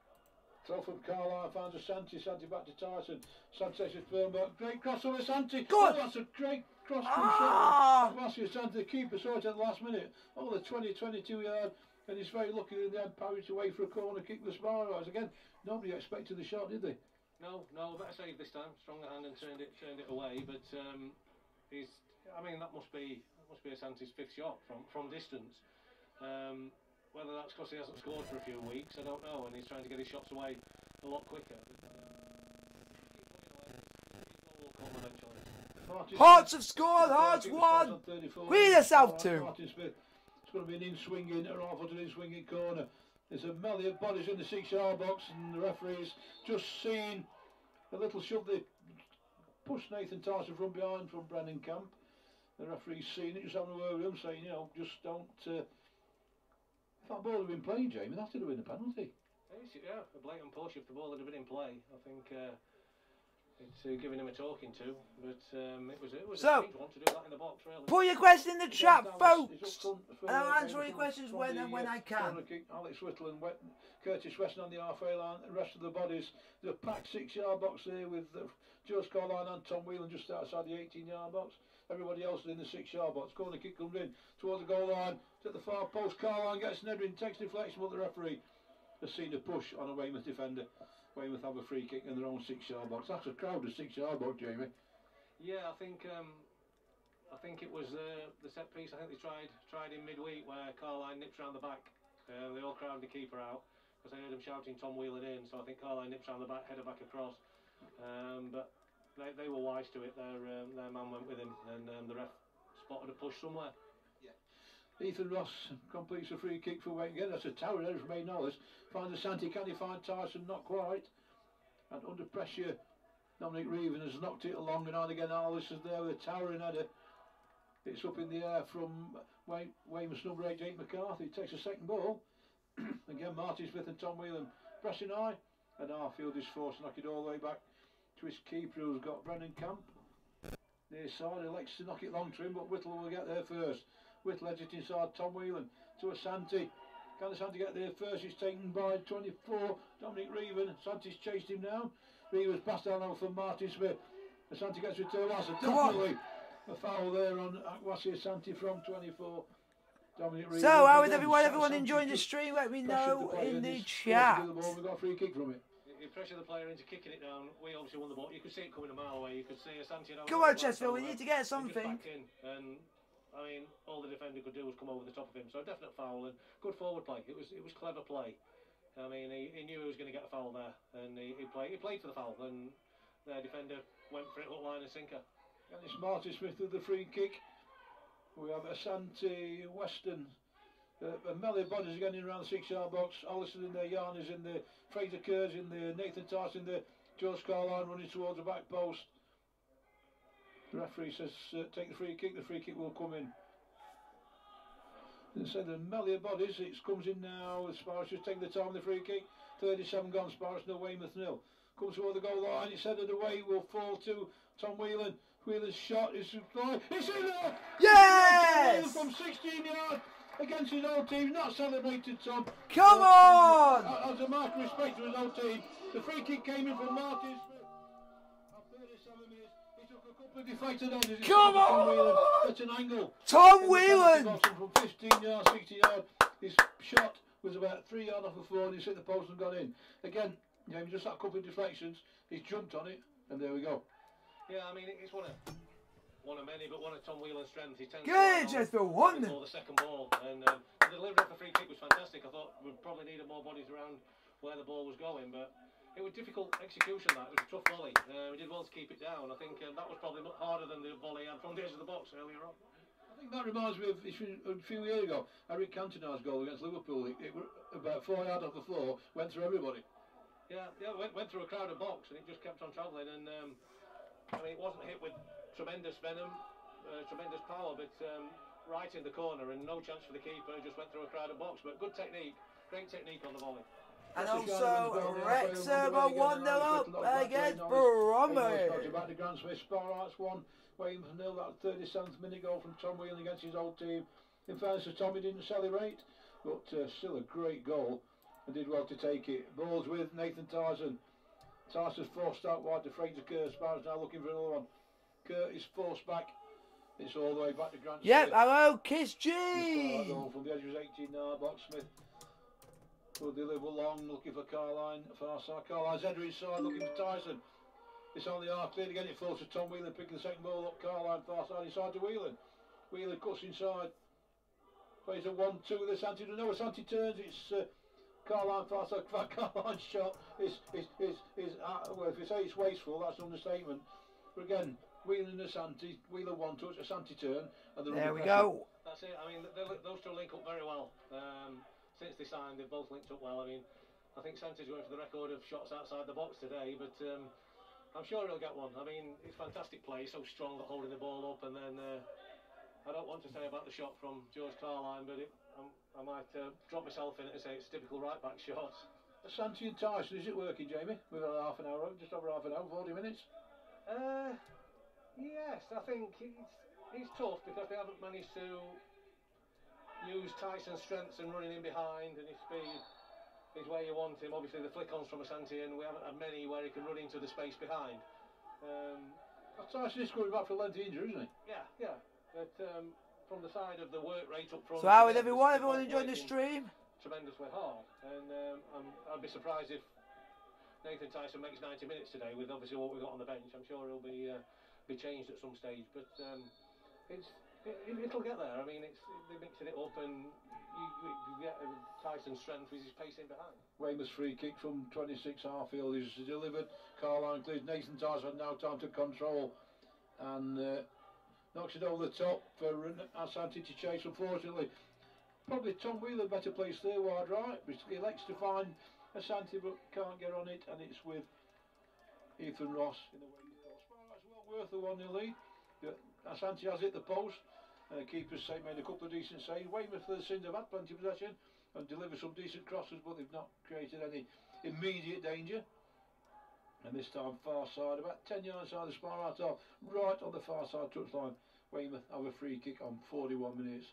Throw from Carlisle, finds Asante back to Tyson. Asante is firm back. Great cross over Asante. Good. Oh, that's a great cross from Asante, the keeper saw it at the last minute. Oh, the 22 yard, and he's very lucky in the end, parried away for a corner kick the Sparrows. Again, nobody expected the shot, did they? No, better save this time. Stronger hand and turned it away. But I mean, that must be Asante's 5th shot from distance. Whether that's because he hasn't scored for a few weeks, I don't know, and he's trying to get his shots away a lot quicker. Hearts have scored, Hearts won. Queen of South 2. Martin Smith. It's going to be an in-swinging, an awful in-swinging corner. There's a melee of bodies in the 6-yard box, and the referee's just seen a little shove. They pushed Nathan Tyson from behind from Brennan Camp. The referee's seen it, just having a word with him, saying, you know, just don't. If that ball had been playing, Jamie, that would have been a penalty. Yeah, a blatant push if the ball had been in play. I think it's giving him a talking to, but it was a strange one to do that in the box, really. Put your question in the chat, folks, and I'll answer all your questions when and when I can. Alex Whittle and Curtis Weston on the halfway line. The rest of the bodies, the packed 6-yard box there with Joe Scarline and Tom Whelan just outside the 18-yard box. Everybody else is in the 6-yard box. Corner kick comes in towards the goal line. It's at the far post. Carline gets an header in, takes deflection, but the referee has seen a push on a Weymouth defender. Weymouth have a free kick in their own 6-yard box. That's a crowded 6-yard box, Jamie. Yeah, I think it was the set piece. I think they tried in midweek where Carline nips round the back. They all crowded the keeper out because I heard him shouting Tom Whelan in. So I think Carline nips round the back, header back across. But they were wise to it. Their man went with him, and the ref spotted a push somewhere. Ethan Ross completes a free kick for Wayne again. That's a tower there from May Knowles. Finds a Santi, can he find Tyson? Not quite. And under pressure, Dominic Reeven has knocked it along, and on again Arliss is there with a towering header. It's up in the air from Weymouth's number 8, Jake McCarthy. Takes a second ball. Again Martin Smith and Tom Whelan pressing high, and Arfield is forced to knock it all the way back to his keeper, who's got Brennan Camp near side. He likes to knock it long to him, but Whittle will get there first. Whittle edges it inside Tom Whelan to Asante. Can Asante get there first? It's taken by 24, Dominic Reeven. Asante's chased him down. Reeven's passed down over from Martin Smith. Asante gets it to Awasa. Definitely a foul there on Akwasi Asante from 24. Dominic Reeven. So, how is everyone enjoying the stream? Let me know in the chat. We got a free kick from it. You pressure the player into kicking it down. We obviously won the ball. You could see it coming a mile away. You could see Asante. Come on, Chesterfield. We need to get something. And I mean, all the defender could do was come over the top of him. So a definite foul and good forward play. It was clever play. I mean, he knew he was going to get a foul there, and he played for the foul. And their defender went for it, hook, line, and sinker. And it's Martin Smith with the free kick. We have Asante, Weston, and melee bodies again in around the 6-yard box. Allison in there, Yarn is in there, Fraser Kerr's in there, Nathan Tyson in there, Joe Scarline running towards the back post. The referee says take the free kick will come in. And so the melee of bodies, it comes in now. Sparrows just taking the time on the free kick. 37 gone, Sparrows 0, Weymouth 0. Comes toward the goal line, it's headed away, will fall to Tom Whelan. Whelan's shot is flying. It's in there! Yes! From 16 yards against his old team, not celebrated, Tom. Come on! As a mark of respect to his old team, the free kick came in from Martin Smith. At 37 minutes, he took a couple of deflected headers. Come on! At an angle. Tom Whelan! From 15 yards, 60 yards. His shot was about 3 yards off the floor, and he hit the post and got in. Again, you know, just that couple of deflections, he's jumped on it, and there we go. Yeah, I mean, it's one of many, but one of Tom Whelan's strengths. He tends good, to just the one. before the second ball, and the delivery of the free kick was fantastic. I thought we probably needed more bodies around where the ball was going, but it was difficult execution. It was a tough volley. We did well to keep it down. I think that was probably harder than the volley had from the edge of the box earlier on. I think that reminds me of a few years ago, Eric Cantona's goal against Liverpool. It was about 4 yards off the floor, went through everybody. Yeah, went through a crowded box, and it just kept on travelling. And I mean, it wasn't hit with tremendous venom, tremendous power, but right in the corner, and no chance for the keeper. Just went through a crowded box, but good technique, great technique on the volley. And also, Wrexham are 1-0 up against Bromwich. Back to Grant Smith, Sparrows 1, Weymouth 0. That 37th minute goal from Tom Whelan against his old team. In fairness to Tom, he didn't celebrate, but still a great goal, and did well to take it. Balls with Nathan Tyson. Tyson's forced out wide to Fraser Kerr. Sparrows now looking for another one. Kerr is forced back. It's all the way back to Grant Smith. Yep, hello, Kiss G. From the edge of his 18-yard box, Smith will deliver long, looking for Carline. Far side, Carline's header inside, looking for Tyson. It's on the arc, cleared again. It falls to Tom Whelan, picking the second ball up. Carline far side inside to Whelan. Whelan cuts inside. Plays a 1-2 with Asante. No, Asante turns. It's Carline far side. Carline's shot is well, if you say it's wasteful, that's an understatement. But again, Whelan and Asante. Whelan one touch, Asante turn, and there we go. That's it. I mean, those two link up very well. Since they signed, they've both linked up well. I mean, I think Santi's going for the record of shots outside the box today, but I'm sure he'll get one. I mean, it's fantastic play, so strong at holding the ball up, and then I don't want to say about the shot from George Carline, but I might drop myself in it and say it's typical right-back shot. Asante and Tyson, is it working, Jamie? We've had half an hour, just over half an hour, 40 minutes. Yes, I think he's tough because they haven't managed to use Tyson's strengths and running in behind, and his speed is where you want him. Obviously the flick-ons from Asante, and we haven't had many where he can run into the space behind. Tyson is coming back for a lengthy injury, isn't he? Yeah. But from the side of the work rate up front... So how is everyone? Everyone enjoying the stream? Tremendously hard. And I'd be surprised if Nathan Tyson makes 90 minutes today with obviously what we've got on the bench. I'm sure he'll be changed at some stage. But it'll get there. I mean, they're mixing it up, and you get Tyson's strength with his pace in behind. Weymouth's free kick from 26 half field is delivered. Carline clears. Nathan Tyson now time to control and knocks it over the top for Asante to chase. Unfortunately, probably Tom Wheeler better placed there wide right. He likes to find Asante but can't get on it, and it's with Ethan Ross in the way. It's well worth the 1-0 lead. Asante has hit the post. Keeper's made a couple of decent saves. Weymouth for the sins have had plenty of possession and delivered some decent crosses, but they've not created any immediate danger. And this time far side, about 10 yards side of the spar right off, right on the far side touchline. Weymouth have a free kick on 41 minutes.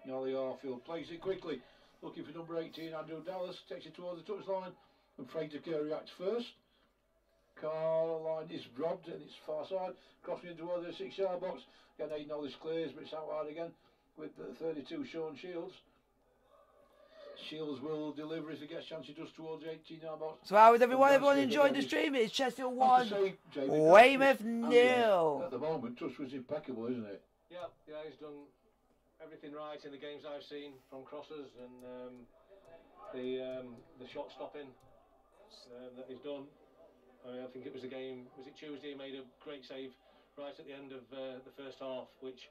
Nolly Harfield plays it quickly, looking for number 18, Andrew Dallas, takes it towards the touchline, and Fraser Kerr reacts first. Carline is robbed, and it's far side, crossing in towards the 6-yard box. Again, Aidan Hollis clears, but it's out wide again with the 32, Sean Shields. Shields will deliver if he gets a chance. He does towards the 18-yard box. So how is everyone? Everyone enjoying the stream? It's Chesterfield 1, Weymouth 0. At the moment, touch was impeccable, isn't it? Yeah, he's done everything right in the games I've seen, from crosses and the shot stopping that he's done. I mean, I think it was the game, was it Tuesday, he made a great save right at the end of the first half, which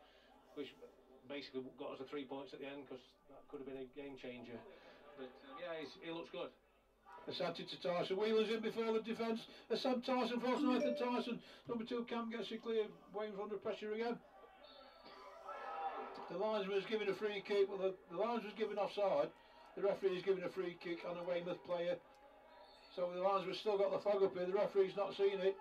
basically got us the 3 points at the end, because that could have been a game changer. But yeah, he looks good. Asante to Tyson. Wheeler's in before the defence. Asante Tyson forces Nathan Tyson. Number 2 Camp gets it clear. Weymouth under pressure again. The linesman was given a free kick. Well, the linesman was given offside. The referee is giving a free kick on a Weymouth player. So the linesman's still got the flag up here. The referee's not seen it.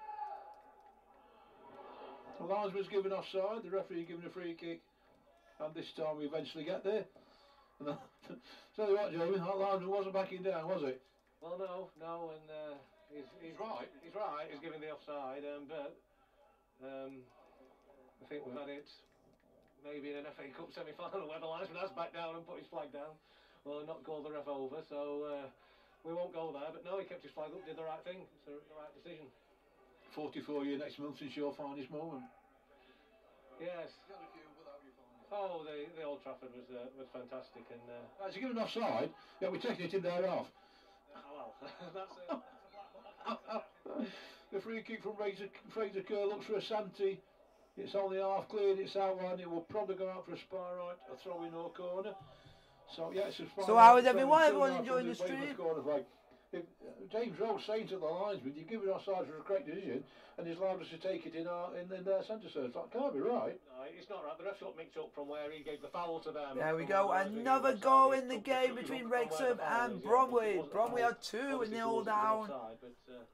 The linesman's given offside. The referee given a free kick. And this time we eventually get there. And tell you what, Jamie, that linesman wasn't backing down, was it? Well, no, and he's right. He's right. He's giving the offside, but I think we've had it maybe in an FA Cup semi-final where the linesman has backed down and put his flag down. Well, not called the ref over, so we won't go there. But no, he kept his flag up, did the right thing. It's the right decision. 44 years next month since your finest moment. Yes. Oh, the Old Trafford was fantastic, and as you give an offside, yeah, we're taking it in there off. Oh, well, that's it. The free kick from Fraser Kerr looks for Asante. It's only half cleared, it's out wide, it will probably go out for a spar right, a throw in or corner. So yeah, it's a spar. So how is everyone? Everyone enjoying the stream? If James Rose saying to the linesman, you're giving offside for a correct decision, and he's allowed us to take it in their centre circle. That can't be right. No, it's not right. The ref's got mixed up from where he gave the foul to them. There we go. Another goal in the game between Wrexham and Bromley. Bromley are 2-0 down.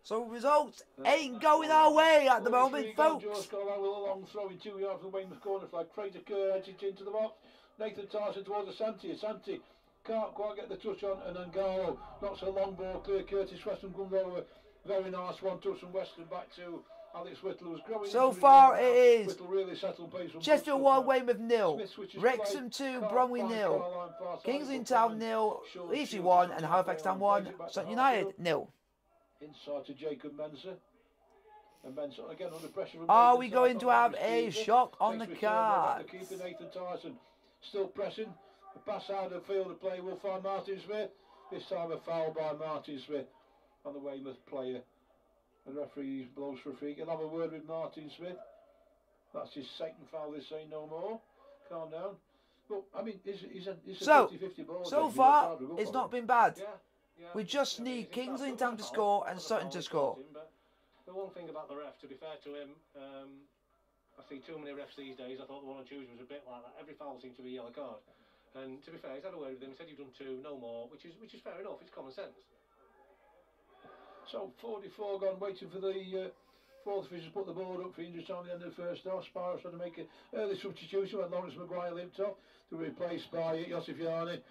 So results ain't going our way at the moment, folks. George Carline with a long throw in 2 yards from the Weymouth corner flag. Fraser Kerr heads it into the box. Nathan Tyson towards Asante. Asante can't quite get the touch on, and Angaro knocks a long ball clear. Curtis Weston comes over. Very nice one touch from Weston back to Alex Whittle, who's growing. So far it is Whittle really settled pace. Chesterfield 1, Weymouth 0, Wrexham 2, Bromley 0, Kingsley Town 0, Leafy 1, and Halifax Town 1, Sutton United 0. Inside to Jacob Mensah. And Mensah again under pressure. Are we going to have a shock on the card? The keeper Nathan Tyson still pressing. The pass out of field of play will find Martin Smith. This time a foul by Martin Smith on the Weymouth player. The referee blows for a free. He'll have a word with Martin Smith. That's his second foul. They're saying no more. Calm down. But I mean, it's a So 50-50 ball. so far, it's not been bad. We just need Kingsley in time to score and Sutton to score. The one thing about the ref, to be fair to him, I see too many refs these days. I thought the one on Tuesday was a bit like that. Every foul seemed to be a yellow card. And to be fair, he's had a word with him. He said you've done 2, no more, which is fair enough. It's common sense. So 44 gone, waiting for the fourth official to put the board up for injury time at the end of the first half. Sparrows had to make an early substitution when Lawrence Maguire limped off to be replaced by Josef Jani.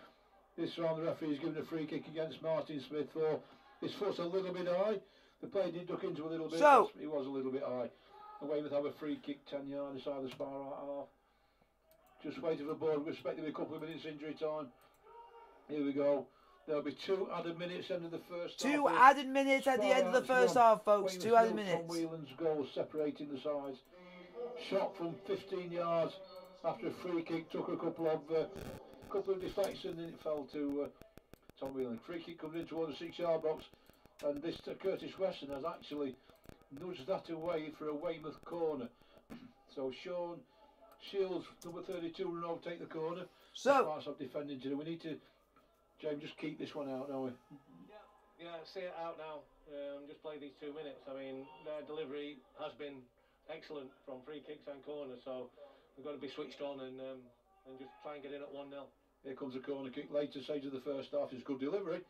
This round the referee is given a free kick against Martin Smith for his foot a little bit high. The player did duck into a little bit. So he was a little bit high. And Weymouth have a free kick 10 yards inside the Sparrow half. Just waiting for the board. We expect there'll be a couple of minutes injury time. Here we go. There'll be 2 added minutes end of the first half. 2 added minutes at the end of the first half, folks. 2 added minutes. Tom Whelan's goal separating the sides. Shot from 15 yards after a free kick. Took a couple of deflections and it fell to Tom Whelan. Free kick comes in towards the 6-yard box. And this Curtis Weston has actually nudged that away for a Weymouth corner. So Sean Shields, number 32, run over, take the corner. So lots of defending to do. We need to, James, just keep this one out, don't we? Yeah, see it out now. Just play these 2 minutes. I mean, their delivery has been excellent from free kicks and corners, so we've got to be switched on and just try and get in at 1-0. Here comes a corner kick. Later stage of the first half is good delivery.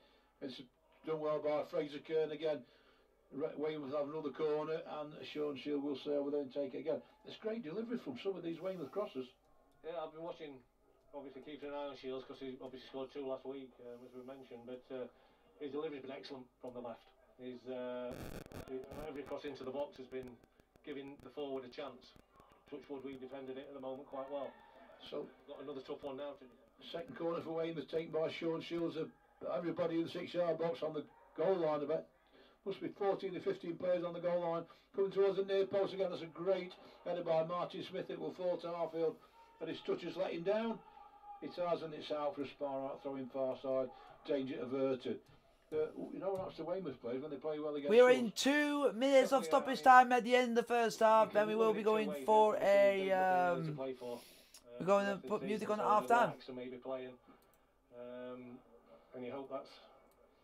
It's done well by Fraser Kern again. Weymouth have another corner and Sean Shield will say over there and take it again. It's great delivery from some of these Weymouth crosses. Yeah, I've been watching, obviously keeping an eye on Shields because he obviously scored 2 last week, as we mentioned, but his delivery's been excellent from the left. Every cross into the box has been giving the forward a chance. Touchwood, we've defended it at the moment quite well. So got another tough one now. Second corner for Weymouth taken by Sean Shields. Everybody in the 6-yard box on the goal line a bit. Must be 14 to 15 players on the goal line. Coming towards the near post again. That's a great header by Martin Smith. It will fall to Harfield. But his touch has let him down. It has, and it's out for a Sparrow throwing far side. Danger averted. You know what happens to Weymouth players when they play well against we're in 2 minutes of stoppage time at the end of the first half. Then we will be going for a. We're going to put music on at half time. And you hope that's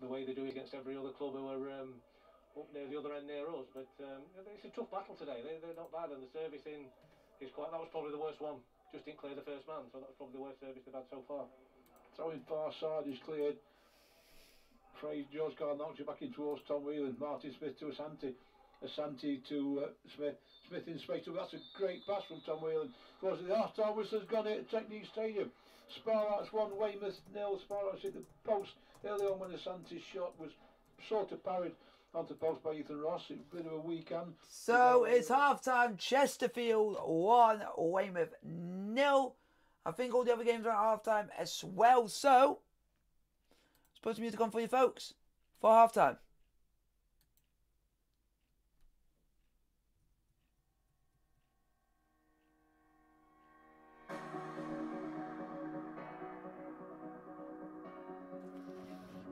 the way they do it against every other club who are up near the other end near us. But it's a tough battle today. They're not bad, and the servicing is quite. That was probably the worst one. Just didn't clear the first man, so that's probably the worst service they've had so far. Throwing far side is cleared. George Carr knocks it back in towards Tom Whelan. Martin Smith to Asante. Asante to Smith. Smith in space. That's a great pass from Tom Whelan. Towards the half-time whistle has gone here at Technique Stadium. Sparrow's 1, Weymouth 0. Sparrow's hit the post early on when Asante's shot was sort of parried onto the post by Ethan Ross. It's a bit of a weekend. So it's half-time. Chesterfield 1, Weymouth 0. I think all the other games are at half-time as well. So let's put some music on for you folks for half-time.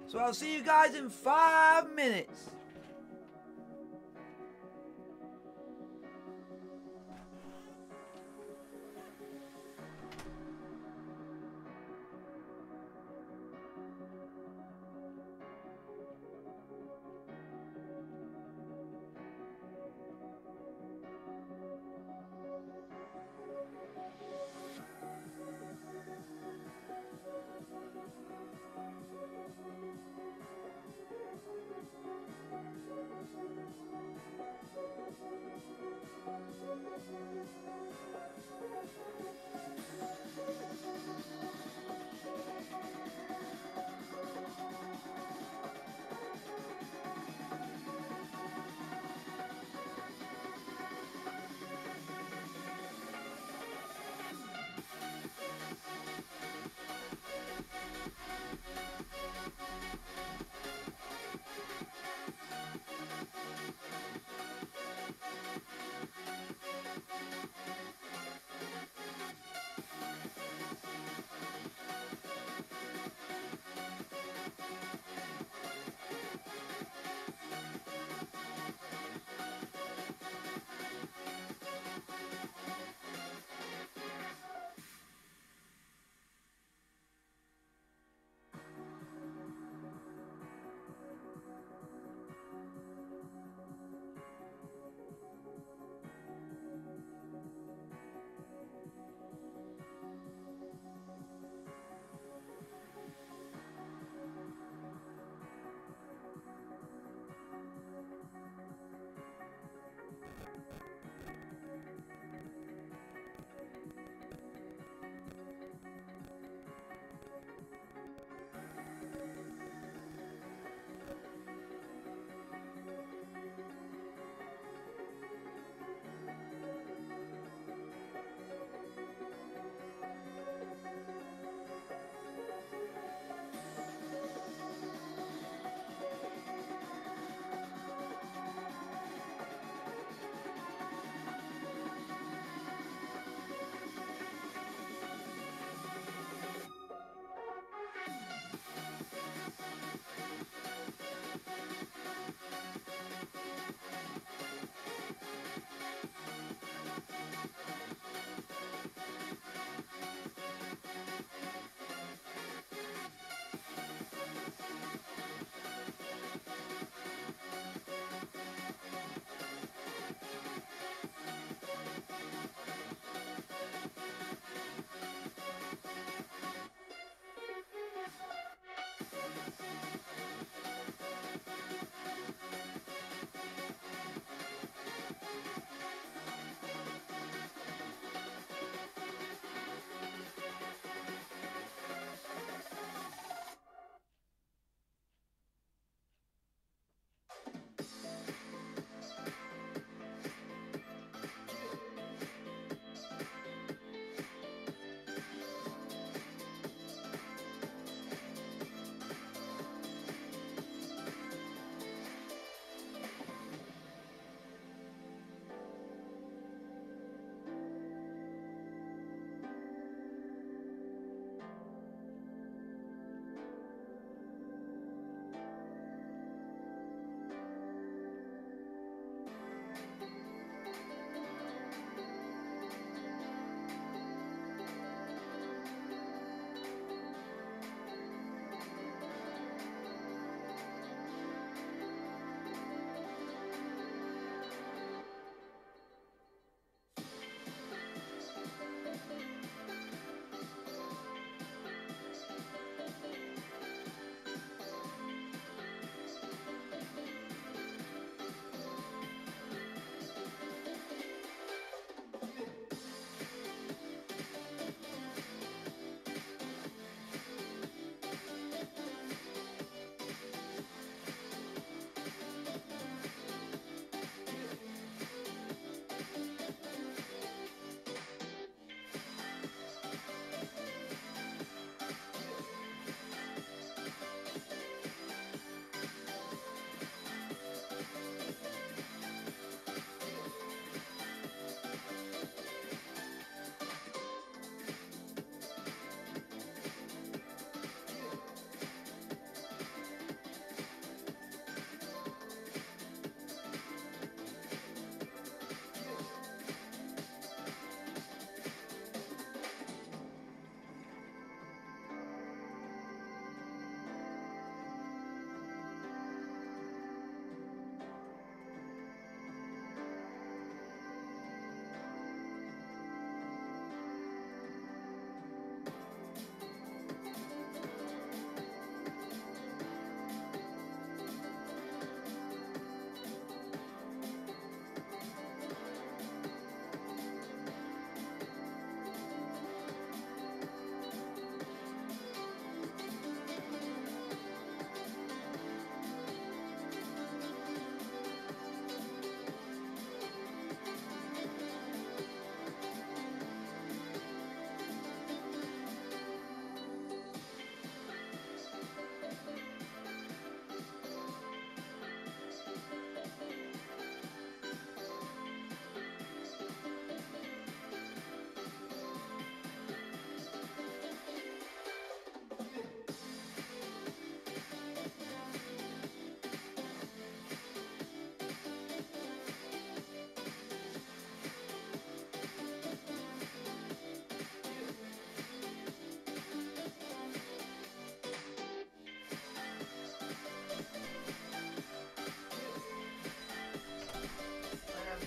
So I'll see you guys in 5 minutes.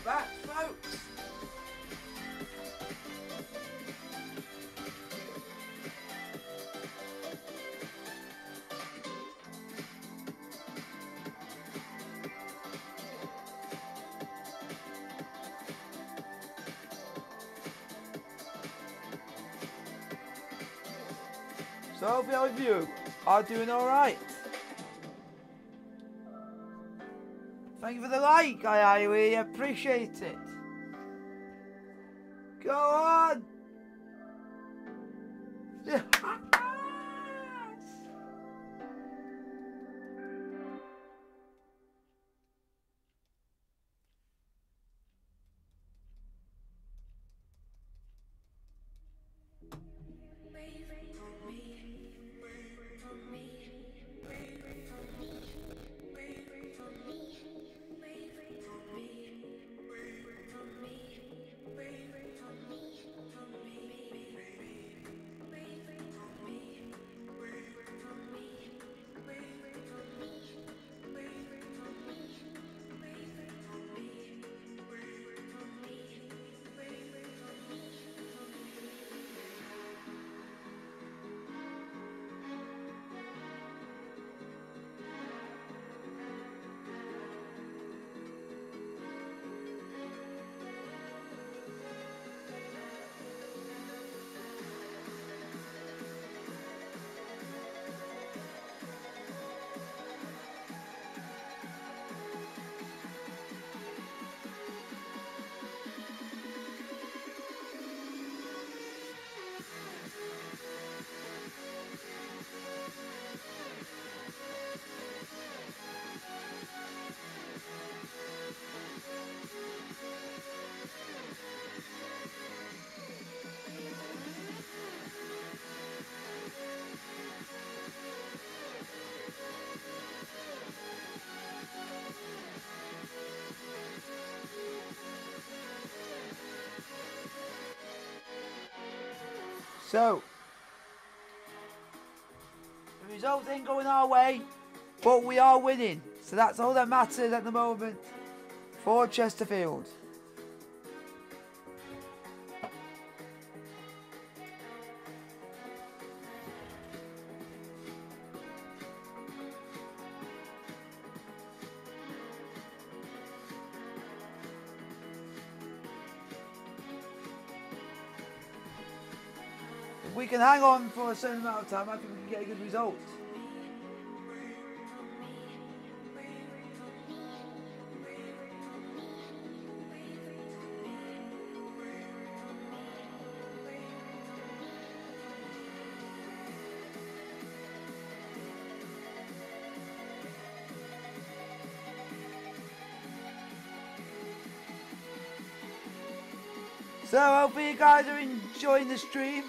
back, folks. So I hope all of you are doing alright. Thank you for the like, I really appreciate it. Go on! Yes! So, the result ain't going our way, but we are winning. So that's all that matters at the moment for Chesterfield. If we can hang on for a certain amount of time, I think we can get a good result. So hopefully you guys are enjoying the stream.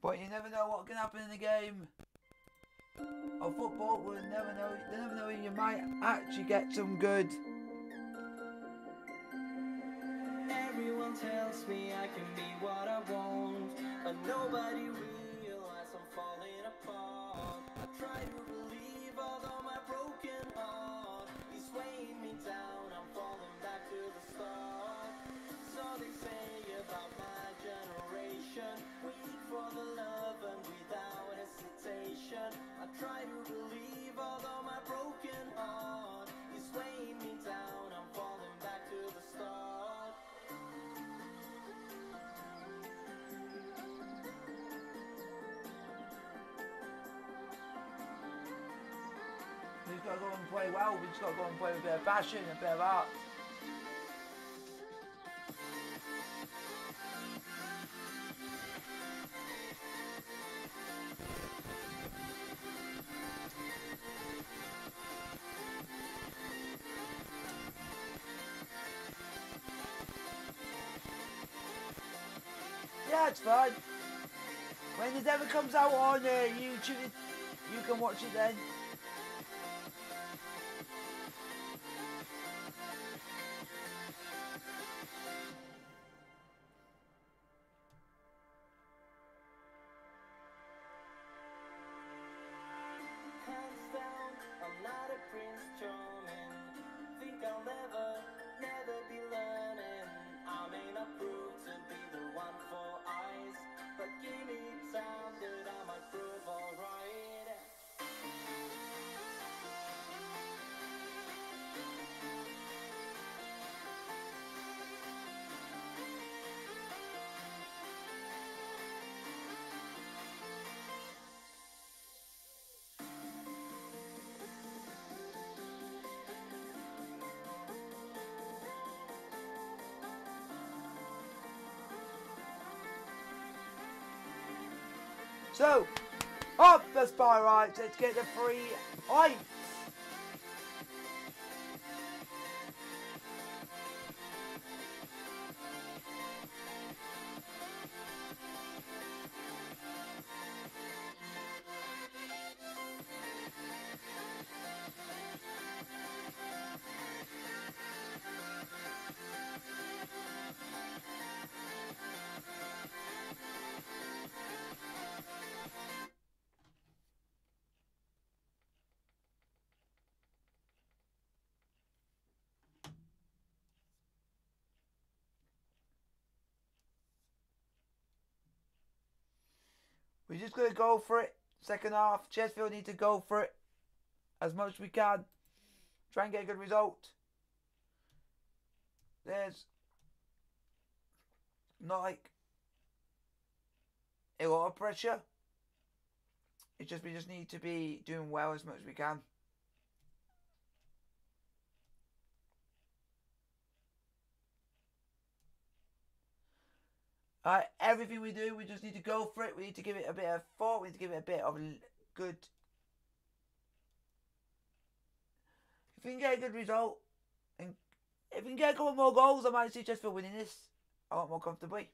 But you never know what can happen in the game of football. We'll never know. You never know. You might actually get some good. Everyone tells me I can be what I want, but nobody realizes I'm falling apart. I try to believe, although my broken heart is weighing me down. I'm falling back to the start. So they say about my generation, weak for the love and without hesitation. I try to believe, although my broken heart is weighing me down. I'm falling back to the start. We've got to go and play well. We've just got to go and play with a bit of passion, a bit of art. Yeah, it's fine. When it ever comes out on YouTube, you can watch it then. Hands down, I'm not a prince charming. Think I'll never be learning. I may not prove to be the one for eyes, but give me time that I might prove alright. So, up the spy right, let's get the 3 points. We're just going to go for it. Second half, Chesterfield need to go for it as much as we can. Try and get a good result. There's not like a lot of pressure. It's just we just need to be doing well as much as we can. Alright, everything we do, we just need to go for it. We need to give it a bit of thought. We need to give it a bit of good. If we can get a good result, and if we can get a couple more goals, I might see Chesterfield winning this a lot more comfortably.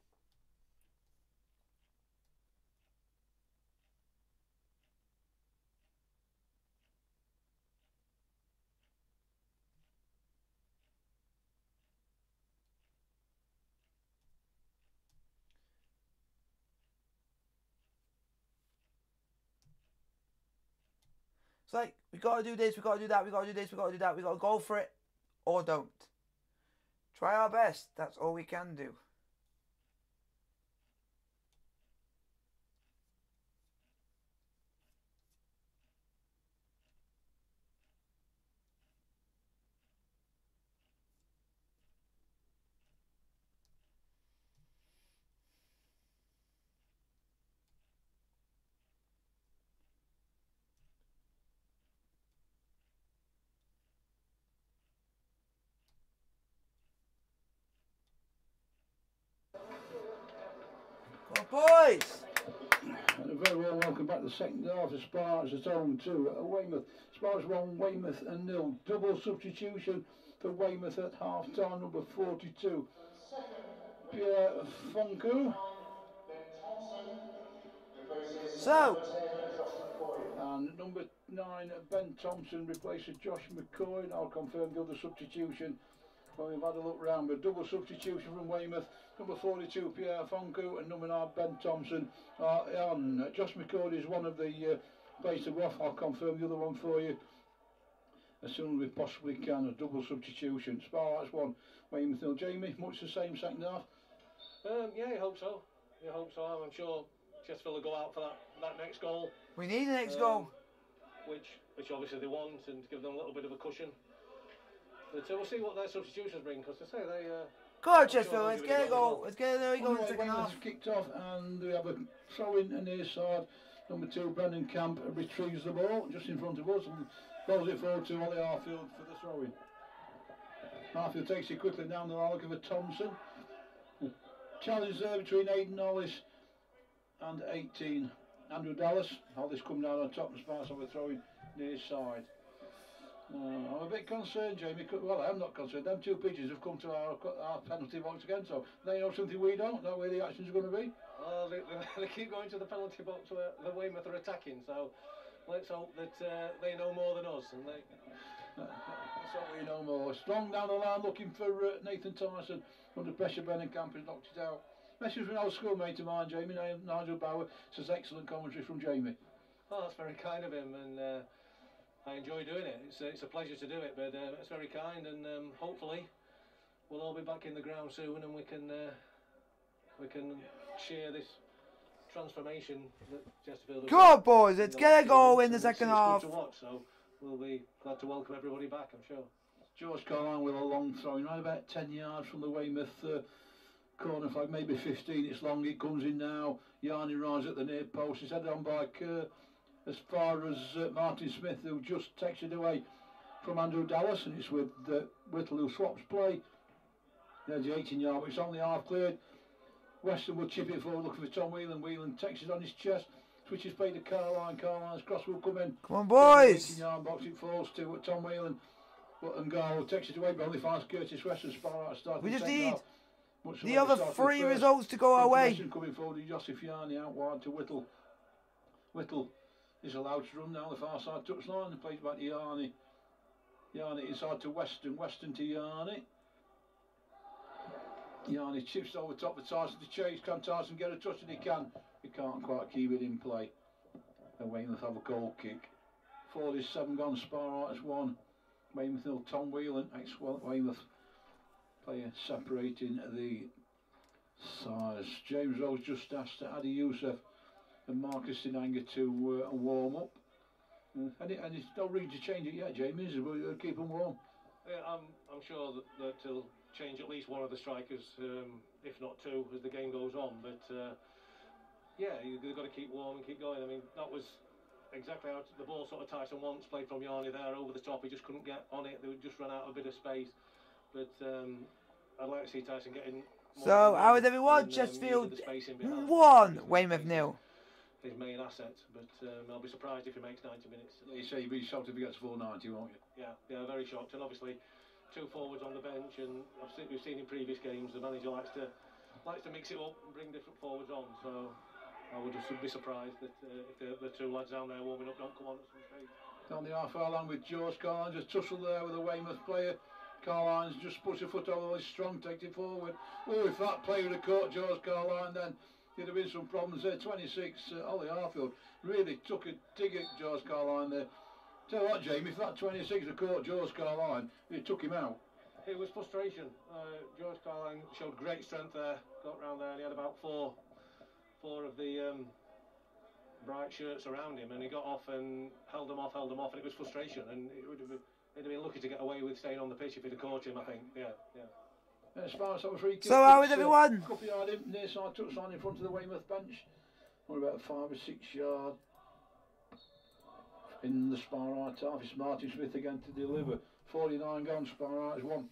It's like, we got to do this, we got to do that, we got to do this, we got to do that, we got to go for it, or don't. Try our best, that's all we can do. Boys! And a very well welcome back to the second half of Spartans at home to Weymouth. Spartans 1, Weymouth 0. Double substitution for Weymouth at half time, number 42. Pierre Funku. So, and number 9, Ben Thompson replaces Josh McCoy. I'll confirm the other substitution when we've had a look round. But double substitution from Weymouth. Number 42, Pierre Fonku, and number 9, Ben Thompson. And Josh McCoy is one of the players to go off. I'll confirm the other one for you as soon as we possibly can. A double substitution. Spartans 1, Weymouth 0. Jamie, much the same second half? Yeah, I hope so. I hope so. I'm sure Chesterfield will go out for that next goal. We need the next goal. Which obviously they want, and to give them a little bit of a cushion. But we'll see what their substitutions bring, because they say they... Go on, Chesterfield, let's get a goal. Let's get there we go in the second half. Kicked off, and we have a throw in near side. Number 2, Brendan Camp retrieves the ball just in front of us and throws it forward to Ollie Harfield for the throw in. Harfield takes it quickly down the line, looking for Thompson. Challenge there between Aidan Hollis and 18, Andrew Dallas. Hollis come down on top and Sparks over throwing near side. I'm a bit concerned, Jamie. Well, I'm not concerned. Them two pitches have come to our penalty box again, so they know something we don't. Know where the actions are going to be. Well, they keep going to the penalty box where the Weymouth are attacking, so let's hope that they know more than us. And that's what we know more. Strong down the line, looking for Nathan Tyson. Under pressure, Benenkamp has knocked it out. Message from an old schoolmate of mine, Jamie, Nigel Bauer, says excellent commentary from Jamie. Oh, that's very kind of him, and I enjoy doing it. It's a pleasure to do it, but it's very kind, and hopefully we'll all be back in the ground soon, and we can share this transformation that Chesterfield. Come on, boys, let's get a goal in the second half. To watch, so we'll be glad to welcome everybody back, I'm sure. George Carline with a long throw, right about 10 yards from the Weymouth corner flag, maybe 15. It's long. It comes in now. Yarny rides at the near post. It's headed on by Kerr as far as Martin Smith, who just takes it away from Andrew Dallas, and it's with Whittle, who swaps play. There's the 18-yard, but it's only half cleared. Weston will chip it forward, looking for Tom Whelan. Whelan takes it on his chest, switches play to Carline. Carline's cross will come in. Come on, boys! 18-yard box, it falls to Tom Whelan. And Garl takes it away, but only finds Curtis Weston. We just need the other 3 results to go our way. Weston coming forward to Joseph Yarny, out wide to Whittle. Whittle is allowed to run down the far side touchline and plays back to Yarny. Yarny inside to Weston. Weston to Yarny. Yarny chips over top of Tyson to chase. Can Tyson get a touch? And he can. He can't quite keep it in play. And Weymouth have a goal kick. 47 gone. Spartans 1. Weymouth 0. Tom Whelan, ex-Weymouth player, separating the sides. James Rose just asked Adi Youssef and Marcus Sinanga to warm up. And it's no reason to change it yet, Jamie, is it? We'll keep them warm. Yeah, I'm sure that he'll change at least one of the strikers, if not 2, as the game goes on. But yeah, they've got to keep warm and keep going. I mean, that was exactly how the ball sort of Tyson once played from Yarny there over the top. He just couldn't get on it. They would just run out a bit of space. But I'd like to see Tyson getting more. So, how did everyone? Chesterfield 1, Weymouth 0. His main asset, but I'll be surprised if he makes 90 minutes. You say you'd be shocked if he gets 490, won't you? Yeah, very shocked. And obviously, 2 forwards on the bench, and we've seen in previous games the manager likes to mix it up and bring different forwards on. So I would just be surprised that if the 2 lads down there warming up don't come on at some stage. Down the half-hour line with George Carline, just tussled there with a Weymouth player. Carline's just puts a foot over his strong, takes it forward. Oh, if that player had caught George Carline, then there'd have been some problems there. 26, Ollie Harfield really took a dig at George Carline there. Tell you what, Jamie, if that 26 had caught George Carline, it took him out. It was frustration. George Carline showed great strength there, got round there, and he had about four of the bright shirts around him, and he got off and held them off, and it was frustration, and he'd have been lucky to get away with staying on the pitch if he'd have caught him, I think. Yeah. As far as that was free kick, so how is everyone? Couple yard in, near side touchline in front of the Weymouth bench. Only about 5 or 6 yard in the far right half. It's Martin Smith again to deliver. 49 gone, far right is 1.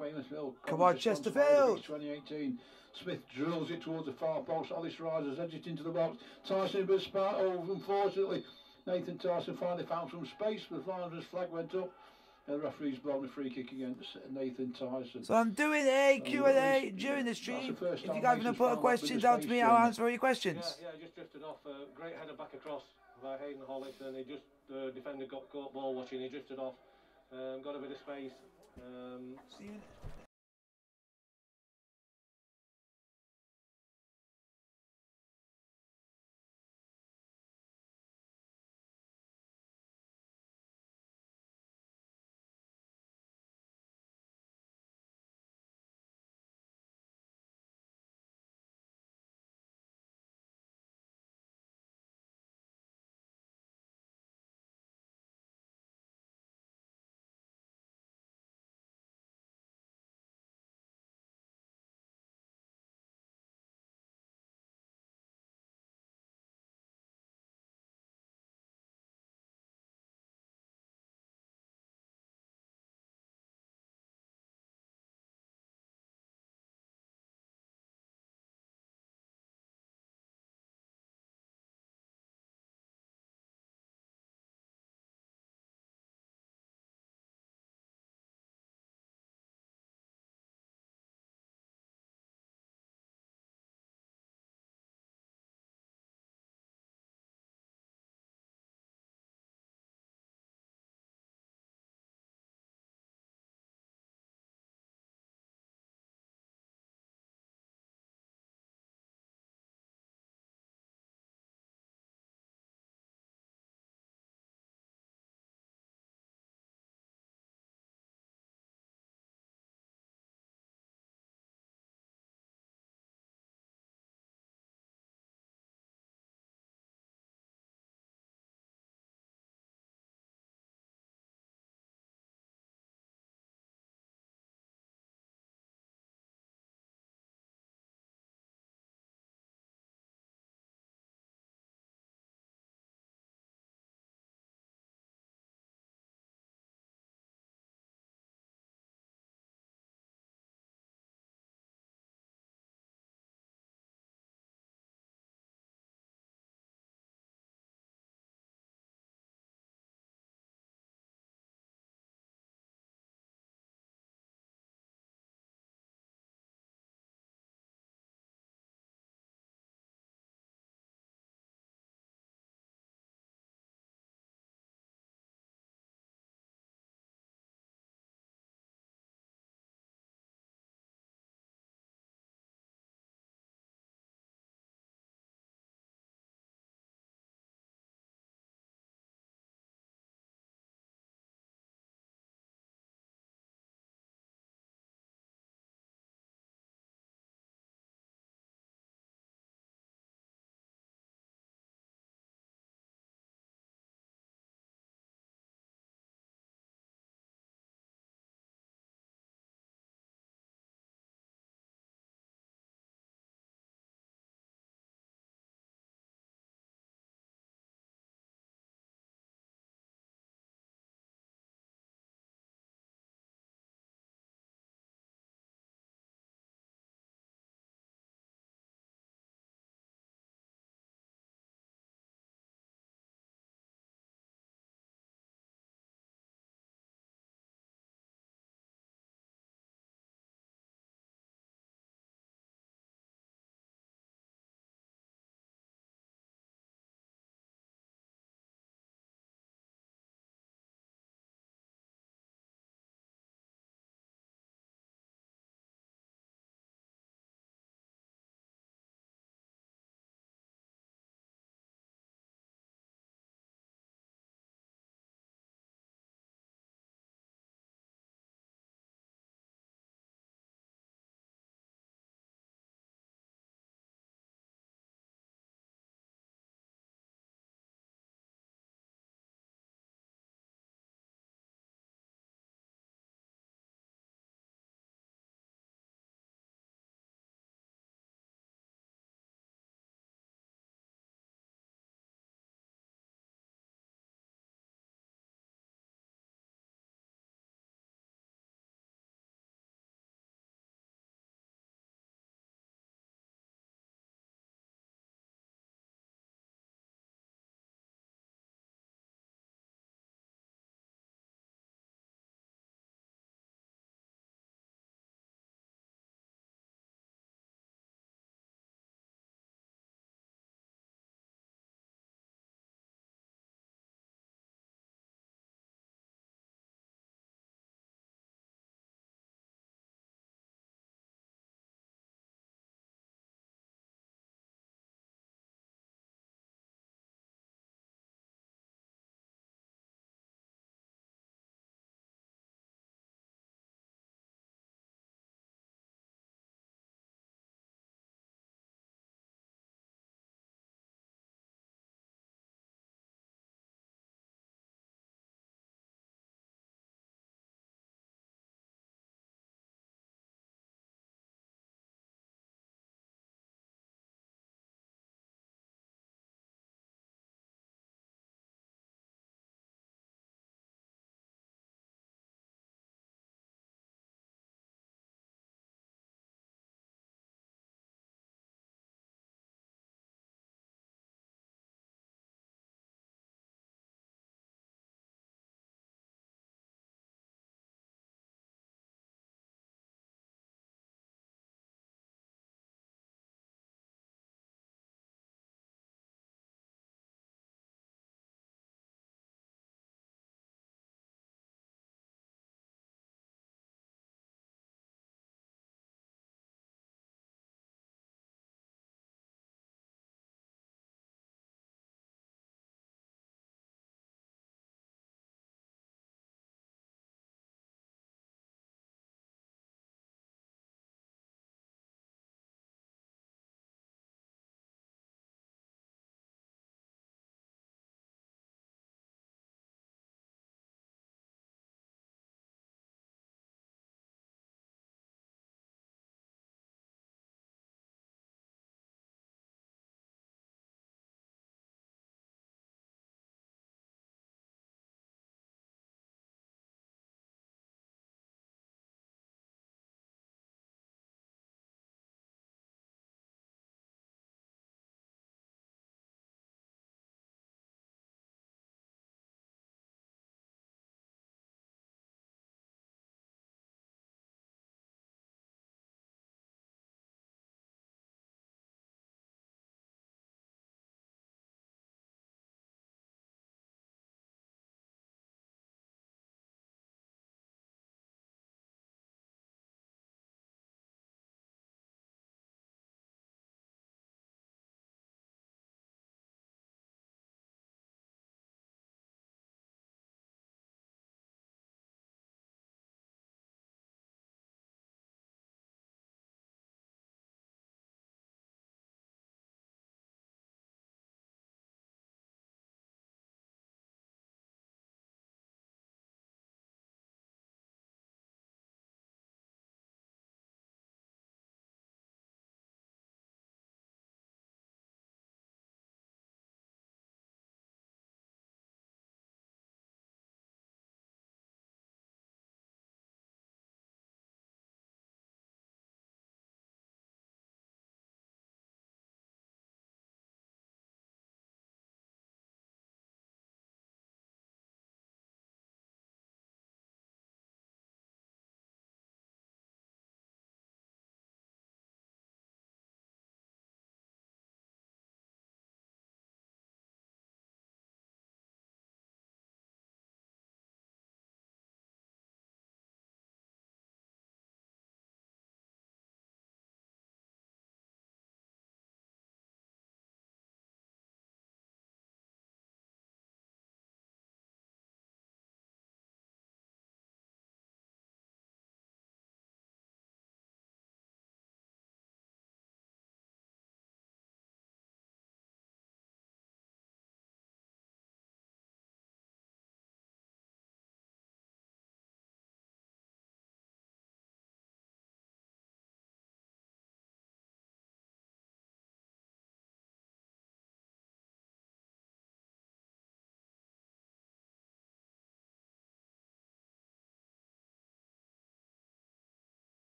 Weymouth 0. Come on, Chesterfield. 2018. Smith drills it towards the far post. Alice Risers edges it into the box. Tyson a bit spark. Oh, unfortunately, Nathan Tyson finally found some space. The linesman's flag went up. And the referee's blown a free kick against Nathan Tyson. So I'm doing a Q&A during the stream. If you guys want to put questions out to me, I'll answer all your questions. Yeah, just drifted off. Great header back across by Hayden Hollis, and he just the defender got caught ball watching. He drifted off, got a bit of space. See you.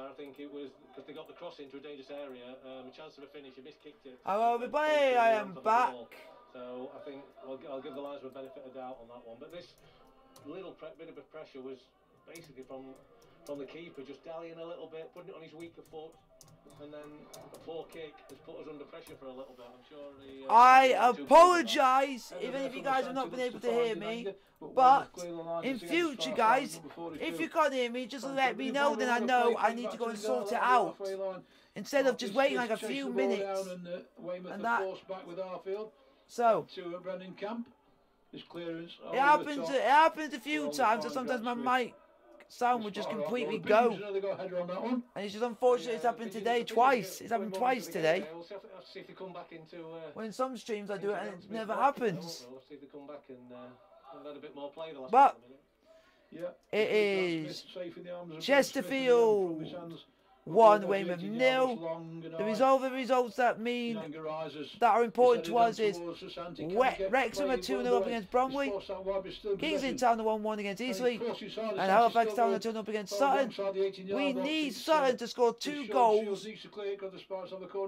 I think it was because they got the cross into a dangerous area, a chance of a finish, a miskicked it. Hello everybody, I am back. So I think I'll give the linesman benefit of doubt on that one. But this little bit of a pressure was basically from the keeper, just dallying a little bit, putting it on his weaker foot, and then a poor kick has put us under pressure for a little bit. I'm sure I apologise even if you guys have not been able to hear me, but in future guys, if you can't hear me, just let me know, then I know I need to go and sort it out, instead of just waiting like a few minutes, and that, so, it happens a few times, and sometimes my mic sound would just completely go. And it's just unfortunate it's happened today twice. It's happened twice today. Well, in some streams I do it and it never happens. But it is Chesterfield 1, Weymouth 0. The results that mean that are important to us is Wrexham are 2-0 up against Bromley, Kings in Town are 1-1 against Eastleigh, and Halifax Town are 2-0 up against Sutton. We need Sutton to score 2 goals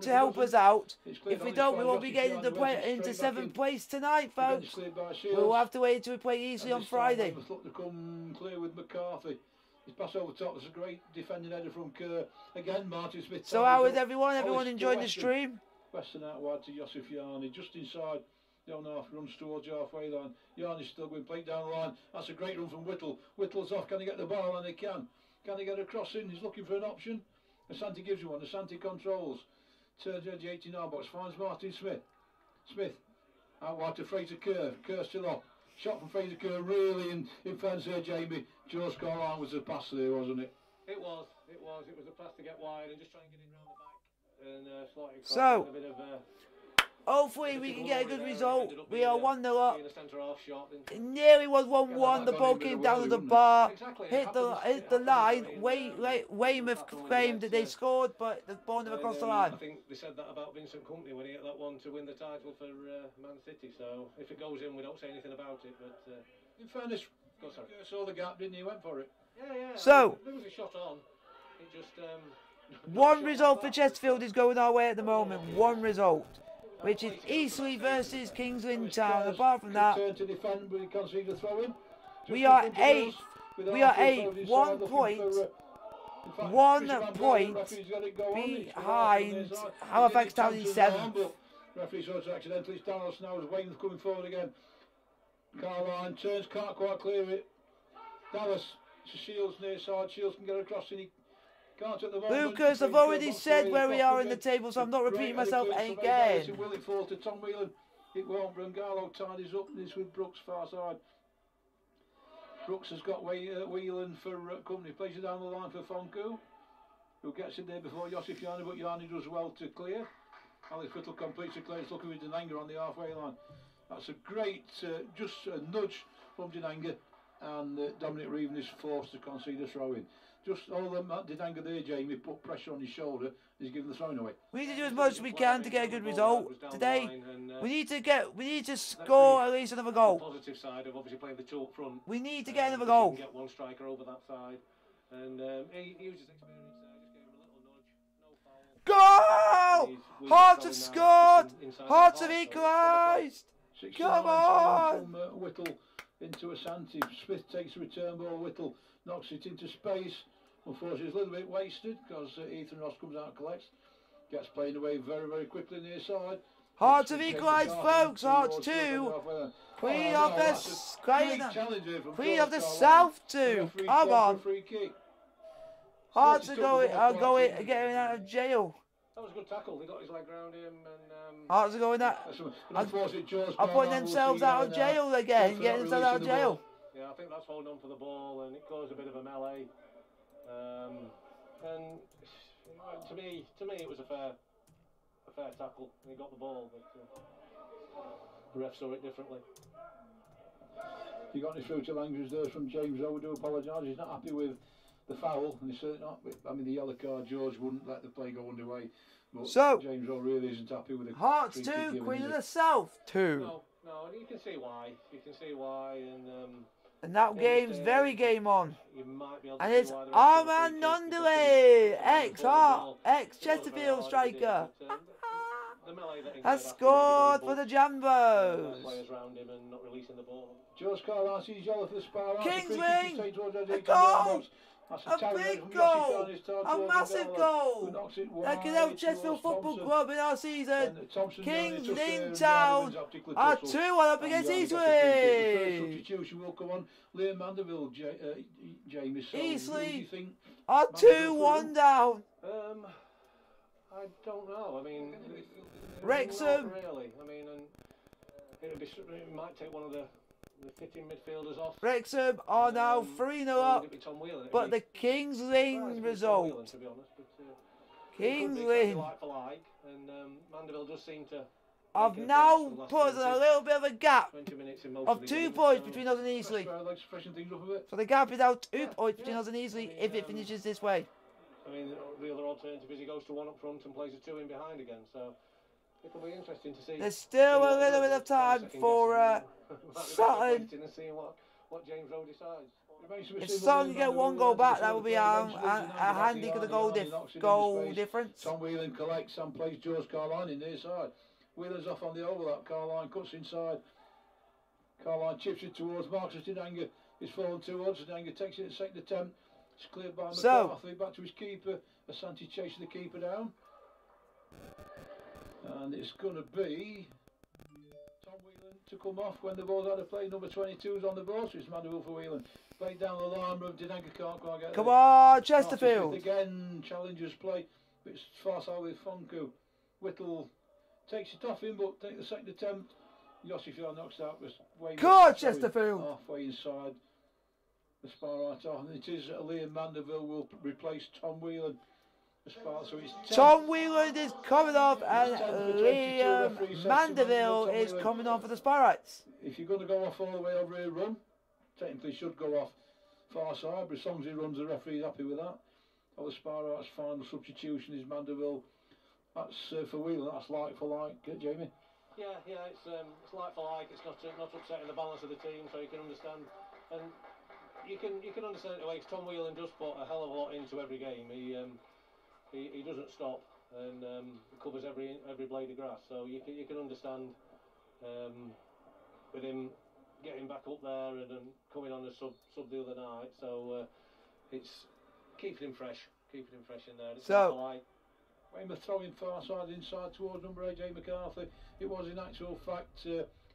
to help us out. If we don't, we won't be getting into 7th place tonight, folks. We'll have to wait until we play Eastleigh on Friday. He's passed over top. It's a great defending header from Kerr. Again, Martin Smith. So how is everyone? Everyone enjoying the stream? Western out wide to Joseph Yarni. Just inside the own half, runs towards the halfway line. Yarni's still going plate down the line. That's a great run from Whittle. Whittle's off. Can he get the ball? And he can. Can he get a cross in? He's looking for an option. Asante gives you one. Asante controls. Turns edge 89 box. Finds Martin Smith. Smith out wide to Fraser Kerr. Kerr still off. Shot from Fraser Kerr, really in fairness here, Jamie. George Carline was a pass there, wasn't it? It was a pass to get wide and just try and get in round the back and slot it across. So, a bit of, hopefully we can get a good result. We are 1-0 up. It nearly was 1-1. The ball came down to the bar, hit the line. Weymouth claimed that they scored, but the ball never crossed the line. I think they said that about Vincent Company when he hit that one to win the title for Man City. So if it goes in, we don't say anything about it. But in fairness, saw the gap, didn't he? Went for it. Yeah. So there was a shot on. It just one result for Chesterfield is going our way at the moment. One result, which is Eastleigh versus Kings in Town. Apart from that, we are 8th. We are 8th. 1 point. 1 point behind Halifax Town in 7th. Referee shows accidentally. Dallas now as Weymouth coming forward again. Carline turns, can't quite clear it. Dallas to Shields near side. Shields can get across and he can't at the moment. Lucas, I've already said where we are in the table, so I'm not repeating myself again. Will it fall to Tom Whelan? It won't. Brungallo tidies up this with Brooks far side. Brooks has got Whelan for company. Plays it down the line for Fonku, who gets in there before Joseph Yarni, but Yarni does well to clear. Alex Whittle completes the clear. It's looking with Denanga on the halfway line. That's a great, just a nudge from Denanga, and Dominic Reeven is forced to concede a throw in. Just all of them, Denanga there, Jamie, put pressure on his shoulder. He's giving the throw away. We need to do as much as we can to get a good result today. We need to score at least another goal. Positive side of obviously playing the two up front. We need to get another goal. Get one striker over that side, and he used his experience there. Just gave him a little nudge. No foul. Goal! Hearts have scored. Hearts have equalised. Come on! From Whittle into Asante. Smith takes a return ball. Whittle knocks it into space. Unfortunately, it's a little bit wasted because Ethan Ross comes out and collects. Gets played away very, very quickly near side. Hearts have equalised, folks. Hearts 2. Queen of the South 2. Come on. Hearts are getting out of jail. That was a good tackle. They got his leg round him, and Hearts are going that. Are putting themselves out of jail again, getting themselves out of jail. Yeah, I think that's holding on for the ball, and it caused a bit of a melee. And to me, it was a fair tackle. He got the ball, but the ref saw it differently. You got any future language there from James? I do apologise. He's not happy with the foul, and he's certainly not. I mean, the yellow card, George wouldn't let the play go underway. But so James O really isn't happy with it. Hearts 2, Queen of the South 2. No, and you can see why. And And that game's very game on. You might be able to And see it's why the rest of the Arman free kick, because Nondele, ex-Chesterfield striker. the melee that Has incurred scored after for the really Jambos. players around him and not releasing the ball. George Carlisle sees yellow for the spar. Kingsling, a goal, a big goal, a massive goal that can help Chesterfield Football Club in our season. Kingsling Town are 2-1 up against Eastleigh. The first substitution will come on Liam Mandeville, Jamie. So Eastleigh think are 2-1 down. I don't know. I mean, Wrexham. not really. I mean, and it might take one of the fitting midfielders off. Wrexham are now 3-0 up, but the Kingsling Whelan, result. to be honest, but, Kingsling like for like, and Mandeville does seem to have now put us in a little bit of a gap 20 minutes in most of the 2 game, points so between us and Eastleigh. like to freshen things up a bit. So the gap is now 2 points between us and Eastleigh if it finishes this way. I mean, the other alternative is he goes to one up front and plays a 2 in behind again. So it'll be interesting to see. There's still a little bit of time for Sutton. And seeing what James Rowe decides. If Sutton can get 1 goal back, that will be a handy goal difference. Tom Whelan collects and plays George Carline in their side. Whelan's off on the overlap. Carline cuts inside. Carline chips it towards Marcus Dinanga. He's fallen towards Dinanga, takes it at second attempt. It's cleared by McCarthy. Back to his keeper. Asante chases the keeper down. And it's going to be Tom Whelan to come off when the ball's out of play. Number 22 is on the ball, so it's Mandeville for Whelan. Played down the line, but Dinanga can't quite get Come on, Chesterfield. Again, challenges play. It's far side with Funku. Whittle takes it off him, but take the second attempt. Yossifield knocks out with Weymouth. Good, Chesterfield. Halfway inside the spar right off. And it is Liam Mandeville will replace Tom Whelan. So it's Tom Whelan is coming off and Liam Mandeville is coming on for the Sparrows. If you're going to go off all the way over here, run. Technically should go off far side, but as long as he runs, the referee's happy with that. Oh, the Sparrows' final substitution is Mandeville. That's for Whelan. That's like for like, Jamie. Yeah, it's like for like. It's not upsetting the balance of the team, so you can understand. And you can understand it away. Tom Whelan does put a hell of a lot into every game. He doesn't stop and covers every blade of grass. So you can understand with him getting back up there and coming on as sub the other night. So it's keeping him fresh in there. It's so like Weymouth throwing far side inside towards number 8, Jay McCarthy. It was in actual fact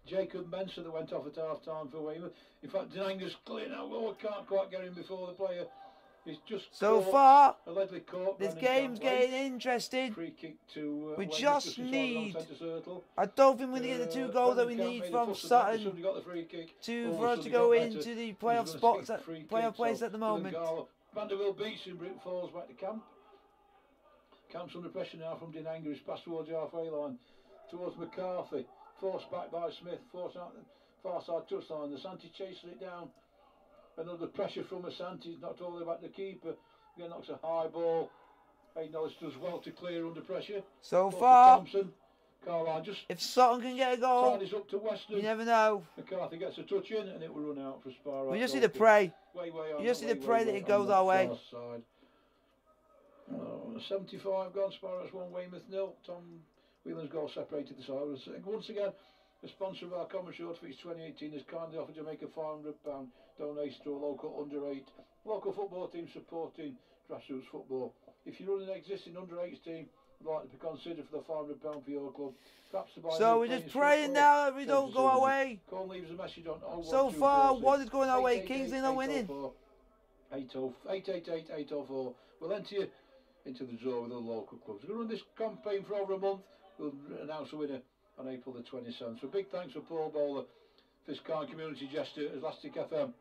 Jacob Mensah that went off at half time for Weymouth. In fact, Dinanga's clear now. Oh, can't quite get him before the player. He's just so far, caught, this game's getting interesting. Free kick to, we just need. I don't think we're going to get the 2 goals that we need from Sutton for us to go into the playoff spots, playoff place at the moment. Vanderbilt beats him, but falls back to Camp. Camp's under pressure now from Dinanga. He's passed towards the halfway line, towards McCarthy. Forced back by Smith. Forced out the far side touchline. Asante chases it down. Another pressure from Asante. Knocked all the way back to the keeper. Again knocks a high ball. Hayden does well to clear under pressure. So far, Thompson. Carlisle just. If Sutton can get a goal, up to Weston. You never know. McCarthy gets a touch in and it will run out for Sparrow. We just need to pray. You just need to pray that it goes our way. 75 gone. Sparrows 1, Weymouth 0. Tom Whelan's goal separated the side. Once again, the sponsor of our common short for 2018 has kindly offered to make a £500 donation to a local under-8 local football team supporting grassroots football. If you run an existing under-8s team, would like to be considered for the £500 for your club. Perhaps to buy so we're just praying now that we don't go our way. Call leaves a message on. So far, one is going our way. Kingsley are winning. 888-804. We'll enter you into the draw with the local clubs. We're going to run this campaign for over a month. We'll announce a winner on April the 27th. So big thanks for Paul Bowler, this kind community gesture as Elastic FM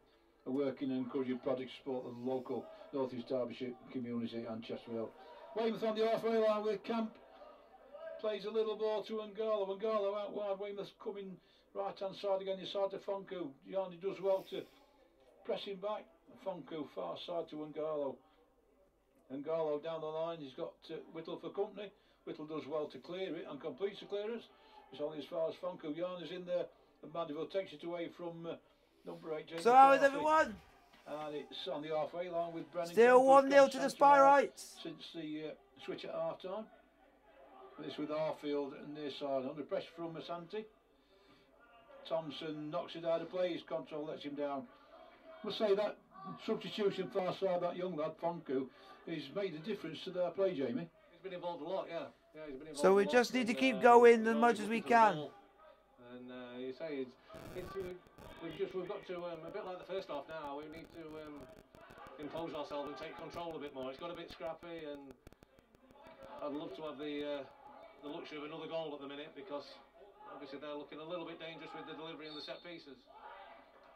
are working and encouraging projects to support the local North East Derbyshire community and Chesterfield. Weymouth on the halfway line with Camp. Plays a little ball to Ngalo. Ngalo out wide. Weymouth coming right hand side again. Inside to Funku. Gianni does well to press him back. Funku far side to Ngalo. Ngalo down the line. He's got Whittle for company. Whittle does well to clear it and completes the clearance. It's only as far as Funku. Gianni's in there. And Mandeville takes it away from Number 8, James So how is McCarthy. everyone? And it's on the halfway line with Brennan. Still 1-0 to the Spyrites. Since the switch at half time. And it's with Arfield and near side. Under pressure from Asante. Thompson knocks it out of play. His control lets him down. We'll say that substitution far side, that young lad, Fonku, has made a difference to their play, Jamie. He's been involved a lot, yeah. He's been involved So we a lot, just need to and, keep going he's as always much as we looking for the can. ball. And you say we've got to a bit like the first half now. We need to impose ourselves and take control a bit more. It's got a bit scrappy, and I'd love to have the luxury of another goal at the minute, because obviously they're looking a little bit dangerous with the delivery and the set pieces.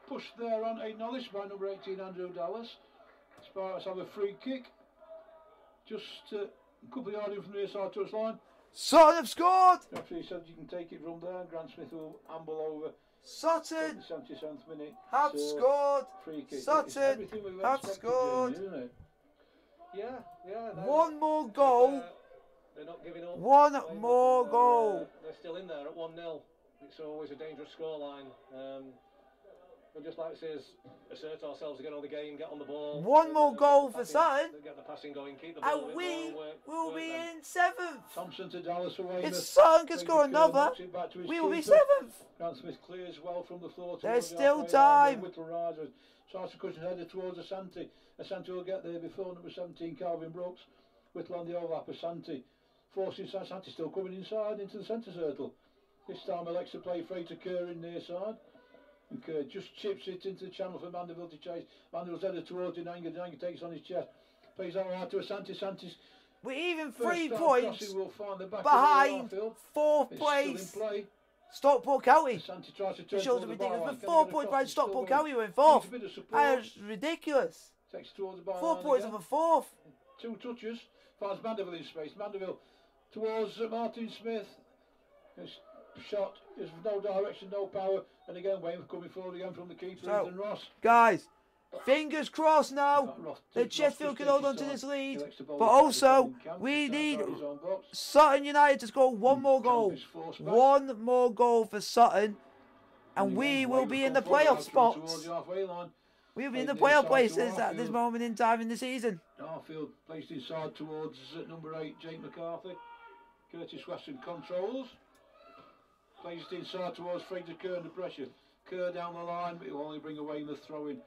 Push there on Aiden by number 18, Andrew Dallas. Spartans have a free kick. Just a couple of yards from the near side touchline. Sutton have scored! The referee said you can take it from there. Grant Smith will amble over. Sutton The 77th minute. have scored! Free kick. Sutton have scored! Jamie, isn't it? Yeah. One more goal. They're not giving up. One Weymouth, more and, goal. They're still in there at 1-0. It's always a dangerous scoreline. We'd just like to see us assert ourselves again on the game, get on the ball. One more goal for Sutton. Get the passing going, keep the ball a And bit we more, will work be them. in 7th. Thompson to Dallas away. If Sutton can score another, we will be 7th. Grant Smith clears well from the floor. There's towards the still halfway line. time. Whittle rises. Starts to cushion headed towards Asante. Asante will get there before number 17, Calvin Brooks. Whittle on the overlap. Asante forcing Asante still coming inside into the centre circle. This time elects to play Frater Kerr in near side. And Kerr just chips it into the channel for Mandeville to chase. Mandeville's headed towards Dinanga. Dinanga takes on his chest. Plays that right to Asante. Asante's We're even first 3 time points crossing will find the back behind of the Arfield. 4th It's place. still in play. Stockport County. Asante tries to turn It shows towards the the bar ridiculous. line. We're Can 4 he get points across? behind He's still Stockport going. County. We're in Needs 4th. a bit of support. That is ridiculous. Takes towards the bar 4 line points again. over 4th. 2 touches. Finds Mandeville in space. Mandeville towards Martin Smith. His shot is no direction, no power. And again, Weymouth coming forward again from the keeper, So, Ethan Ross. Guys, fingers crossed now that Chesterfield can hold on to this lead. But also, we need Sutton United to score one more goal. One more goal for Sutton. And we will be in the playoff spots. We'll be in the playoff places at this moment in time in the season. Arfield placed inside towards number 8, Jake McCarthy. Curtis Weston controls. Placed inside towards Fraser Kerr under pressure. Kerr down the line, but he'll only bring a Weymouth throw in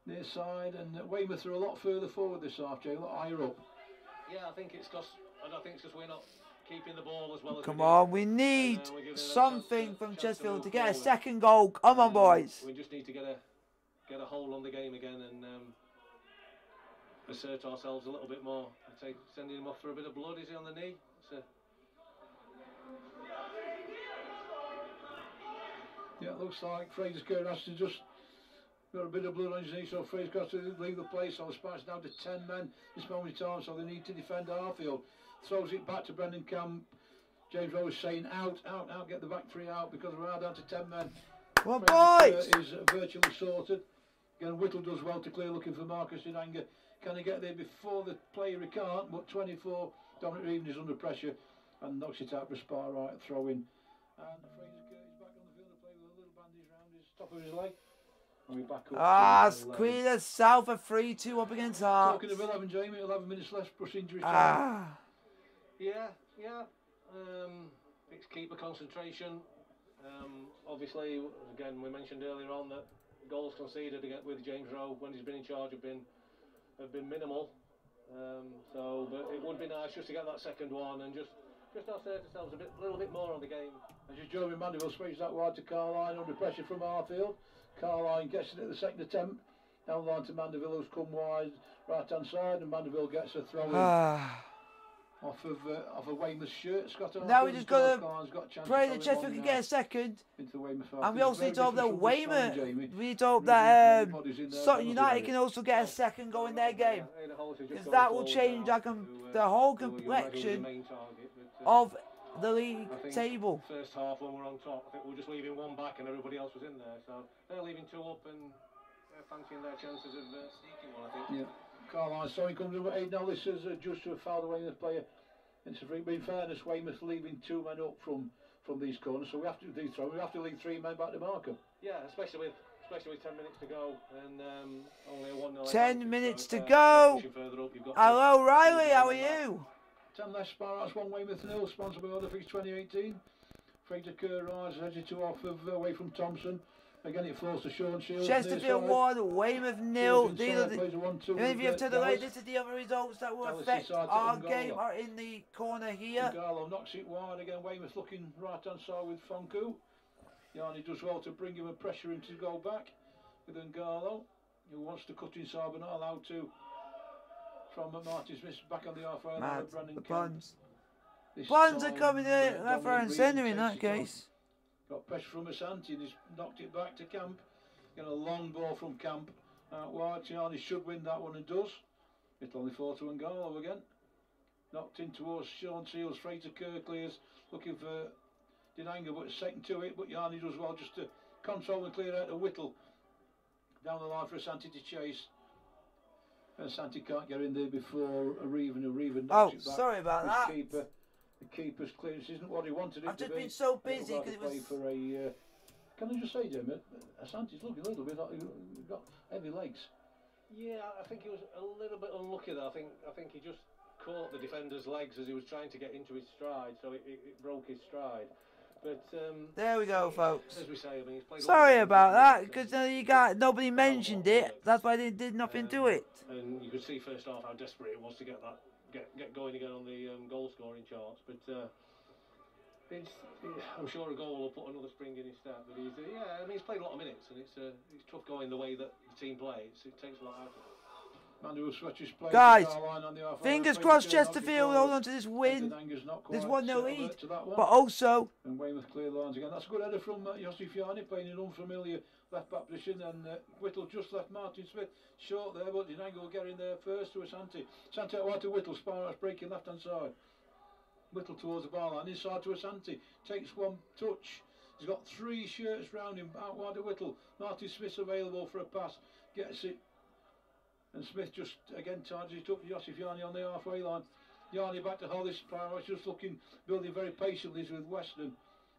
near side. And Weymouth are a lot further forward this half, Jay, a lot higher up. Yeah, I think it's because we're not keeping the ball as well as Come on, we need something from Chesterfield to get a second goal. Come on, boys. We just need to get a hold on the game again and assert ourselves a little bit more. I'd say sending him off for a bit of blood. Is he on the knee? Yeah, it looks like Fraser Kerr has to just got a bit of blood on his knee, so Fraser's got to leave the place. So the Spartans down to 10 men this moment in time, so they need to defend Arfield. Throws it back to Brendan Camp. James Rose saying out, get the back 3 out because we're now down to 10 men. Well, boys! Is virtually sorted. Again, Whittle does well to clear, looking for Marcus in anger. Can he get there before the player? He can't, but 24, Dominic Reeven is under pressure and knocks it out for a spar right throw in. And Fraser Kerr is back on the field to play with a little bandage round his top of his leg. And we're back up. Queen of South are 3-2 up against Hearts. Talking of 11, Jamie, 11 minutes left, brush injury. Yeah. It's keeper concentration. Obviously, again, we mentioned earlier on that goals conceded with James Rowe when he's been in charge have been minimal. But it would be nice just to get that second one and just assert ourselves a little bit more on the game. And just Jeremy Mandeville sprays that wide to Carline under pressure from Arfield. Carline gets it at the second attempt. Down the line to Mandeville, who's come wide right hand side, and Mandeville gets a throw in. Off of Weymouth's shirt, Scott. Now we just got to pray that Chesterfield can get a second. And we also need to hope that Weymouth, we need to hope that Sutton United can also get a second goal in their game. Because that will change the whole complexion of the league table. First half when we're on top, I think we're just leaving one back and everybody else was in there. So they're leaving 2 up and fancying their chances of sneaking one, I think. Yeah. Carline, so he comes in with 8 now. This is just to have fouled a Weymouth player. In fairness, Weymouth leaving 2 men up from these corners, so we have to do throw. We have to leave 3 men back to mark them. Yeah, especially especially with 10 minutes to go and only a 1-0. 10 minutes to go. Hello, Riley. How are you? 10 left. Sparrows 1, Weymouth 0. Sponsored by Otherfix 2018. Fraser Kerr rises, edges 2 off away from Thompson. Again, it falls to Sean Shields. Chesterfield 1, Weymouth 0. If you have to the right, this is the other results that will affect our game are in the corner here. Garlow knocks it wide again. Weymouth looking right hand side with Fonku. Yanni does well to bring him and pressure him to go back. With Garlow, who wants to cut inside but not allowed to. From Martin Smith back on the halfway line. The Plans are coming in left, right and centre in that case. Got pressure from Asante and he's knocked it back to Camp. Got a long ball from Camp out wide. Gianni should win that one and does. It only falls to Ngalo again. Knocked in towards Sean Seals. Fraser Kerr clears. Looking for Dinanga, but second to it. But Yanni does well just to control and clear out a Whittle. Down the line for Asante to chase. Asante can't get in there before Reven knocks it back. Sorry about that. The keeper's clearance isn't what he wanted it I've to just be. been so busy because it was. For a, can I just say, Jim, Asante's looking a little bit like he's got heavy legs. Yeah, I think he was a little bit unlucky there. I think he just caught the defender's legs as he was trying to get into his stride, so it broke his stride. But there we go, folks. As we say, I mean, he's played. Sorry about that, because nobody mentioned it. That's why they did nothing to it. And you could see first half how desperate it was to get that. Get going again on the goal scoring charts, but I'm sure a goal will put another spring in his step. But he's I mean, he's played a lot of minutes, and it's tough going the way that the team plays. It takes a lot out of it. Guys, fingers crossed Chesterfield hold on to this win. There's 1-0 lead, but also. And Weymouth clear lines again. That's a good header from Yossi Fiani playing in unfamiliar left back position, and Whittle just left Martin Smith short there, but Dinanga will get in there first to Asante. Asante out wide to Whittle. Sparrows breaking left hand side. Whittle towards the bar line, inside to Asante. Takes one touch. He's got 3 shirts round him. Out wide to Whittle. Martin Smith's available for a pass. Gets it. And Smith just again charges it up. Yossi Fiani on the halfway line. Yanni back to Hollis. Sparrows just looking, building very patiently with Weston.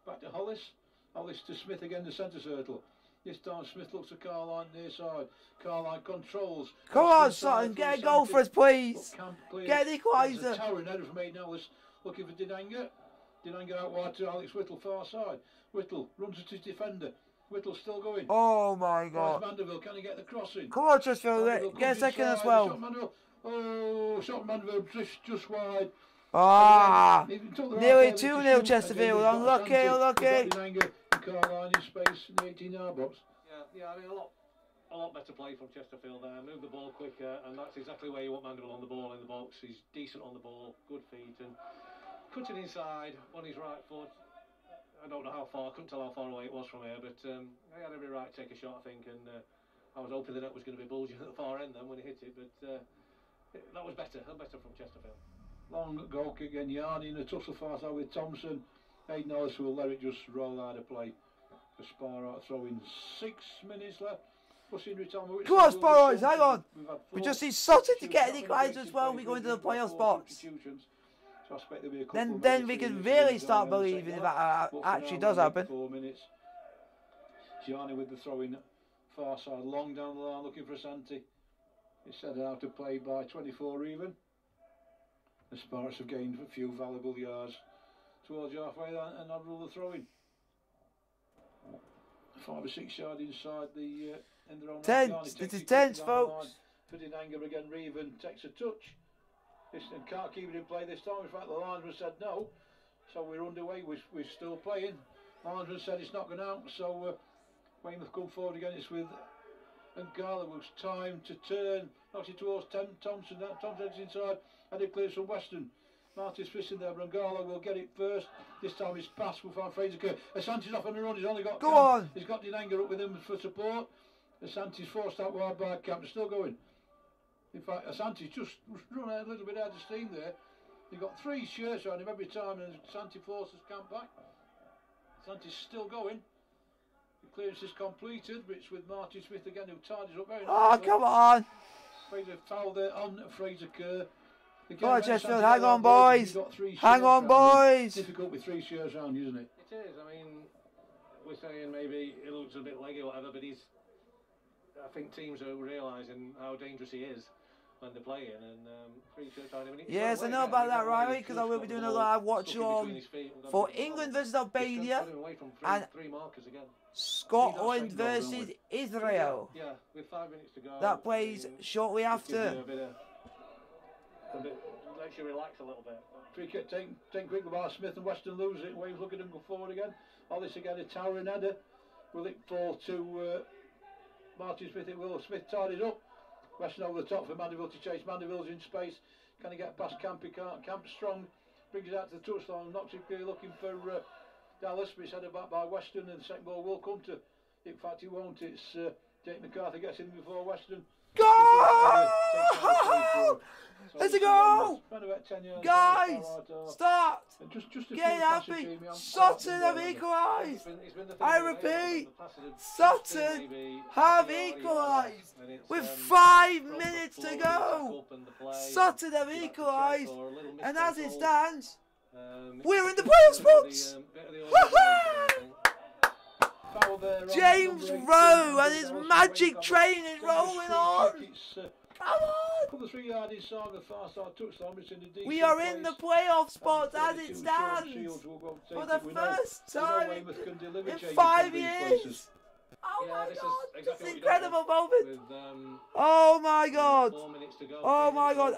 Back to Hollis. Hollis to Smith again, the centre circle. This time Smith looks at Carline near side. Carline controls. Come on, Sutton, get a goal for us, please. Get the equaliser. Towering header from Aidan Ellis. Looking for Dinanga. Dinanga out wide to Alex Whittle, far side. Whittle runs at his defender. Whittle's still going. Oh my God. Mandeville, can he get the crossing? Come on, Chesterfield, get a second as well. Shot Mandeville just wide. Ah, nearly 2-0 Chesterfield. Unlucky. Carline in space in the 18-yard box. Yeah, I mean a lot better play from Chesterfield there. Move the ball quicker, and that's exactly where you want Mandeville on the ball in the box. He's decent on the ball, good feet, and cutting inside on his right foot. I don't know how far, I couldn't tell how far away it was from here, but he had every right to take a shot, I think, and I was hoping the net was going to be bulging at the far end then when he hit it, but that was better from Chesterfield. Long goal kick again, Yanni in a tussle far side with Thompson. Aidan Ellis will let it just roll out of play. The Sparrow throwing 6 minutes left. Come on, Sparrows, hang on. We just need Sutton to get the equaliser as well. We go into the playoff spots. Then we can really start believing if that actually does happen. 4 minutes. Gianni with the throw in far side, long down the line looking for Asante. It's set out to play by 24 even. The Sparrows have gained a few valuable yards towards halfway line and not rule the throw in. 5 or 6 yards inside the in their own. Tense. This is tense, folks. Ferdinand again. Reven takes a touch. And can't keep it in play this time. In fact, the linesman said no, so we're underway. We're still playing. Linesman said it's not going out, so Weymouth come forward again. It's with and Garlow's time to turn. Knocks it towards Thompson. Thompson's inside, and it clears from Weston. Martin's fist in there, but Garlow will get it first. This time it's passed. We'll find Fraser Kerr. Asante's off on the run. He's only got Go on. He's got Dinanga up with him for support. Asante's forced out wide by Camp. They're still going. In fact, Asante's just run a little bit out of steam there. They've got 3 shirts on him every time, and Asante forces Camp back. Asante's still going. The clearance is completed, but it's with Martin Smith again, who tidies up very nicely. Oh, come on. Fraser foul there on Fraser Kerr. Come on, Chesterfield, hang on, boys. Hang on, boys. Difficult with 3 shirts round, isn't it? It is. I mean, we're saying maybe it looks a bit leggy or whatever, but he's I think teams are realising how dangerous he is when they're playing, and free kick time. Yes, I know about that, Riley, because I will be doing a live watch on for England versus Albania and Scotland versus Israel. Yeah, with 5 minutes to go. That plays shortly after. Lets you relax a little bit. Free kick taken quickly by Smith, and Weston lose it. Waves look at him go forward again. Hollis again, a towering header. Will it fall to Martin Smith? It will. Smith tied it up. Weston over the top for Mandeville to chase. Mandeville's in space. Can he get past Camp? He can't. Camp strong. Brings it out to the touchline. Knocks it clear looking for Dallas, but it's headed back by Weston, and the second ball will come to. In fact, he won't. It's Jake McCarthy gets in before Weston. Goal! Let's go! Guys, start! Get happy! Sutton have equalised! I repeat, Sutton have equalised! With 5 minutes to go! Sutton have equalised! And as it stands, we're in the playoff spots! James Rowe and his magic train is rolling on! Come on! We are in the playoff spots as it stands for the first time in 5 years. Oh my God! This is incredible moment. Oh my God! Oh my God!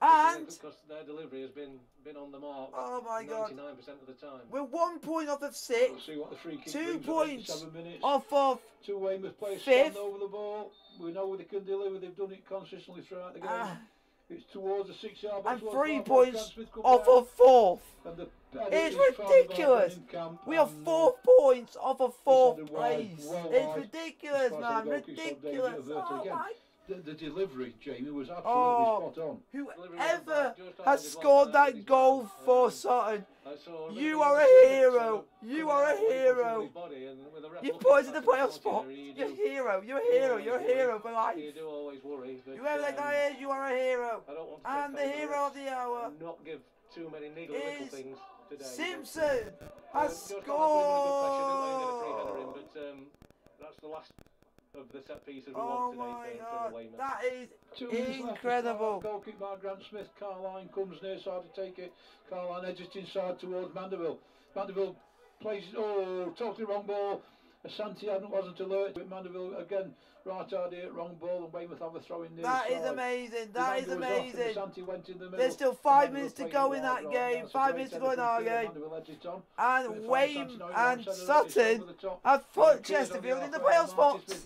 And because their delivery has been on the mark. Oh my God! 99% of the time. We're 1 point off of 6. We'll see what the free kick 2 brings points 7 minutes. off of Two Weymouth players 5th. stand over the ball. We know they can deliver. They've done it consistently throughout the game. It's towards the 6-yard box. And 3 points off of 4th. It's ridiculous. We are 4 points off of 4th place. It's ridiculous, man. Ridiculous. Oh my. The delivery, Jamie, was absolutely spot on. Whoever has scored that goal for Sutton, you are a hero. You are a hero. You pointed the playoff spot. You're a hero. You're a hero. You're a hero for life. Whoever that guy is, you are a hero. And the hero of the hour is Simpson has scored. That's the last of the set pieces we Oh want my today God, for Weymouth. that is incredible. Goal kick by Grant Smith. Carline comes near side to take it. Carline edges inside towards Mandeville. Mandeville plays, totally wrong ball. Asante wasn't alert, but Mandeville again, right idea, wrong ball, and Weymouth have a throw in there. That is amazing. That is amazing. Went in the middle. There's still 5 minutes to go in that game. 5 minutes to go in our game. And Weymouth and Sutton have put Chesterfield in the playoff spots.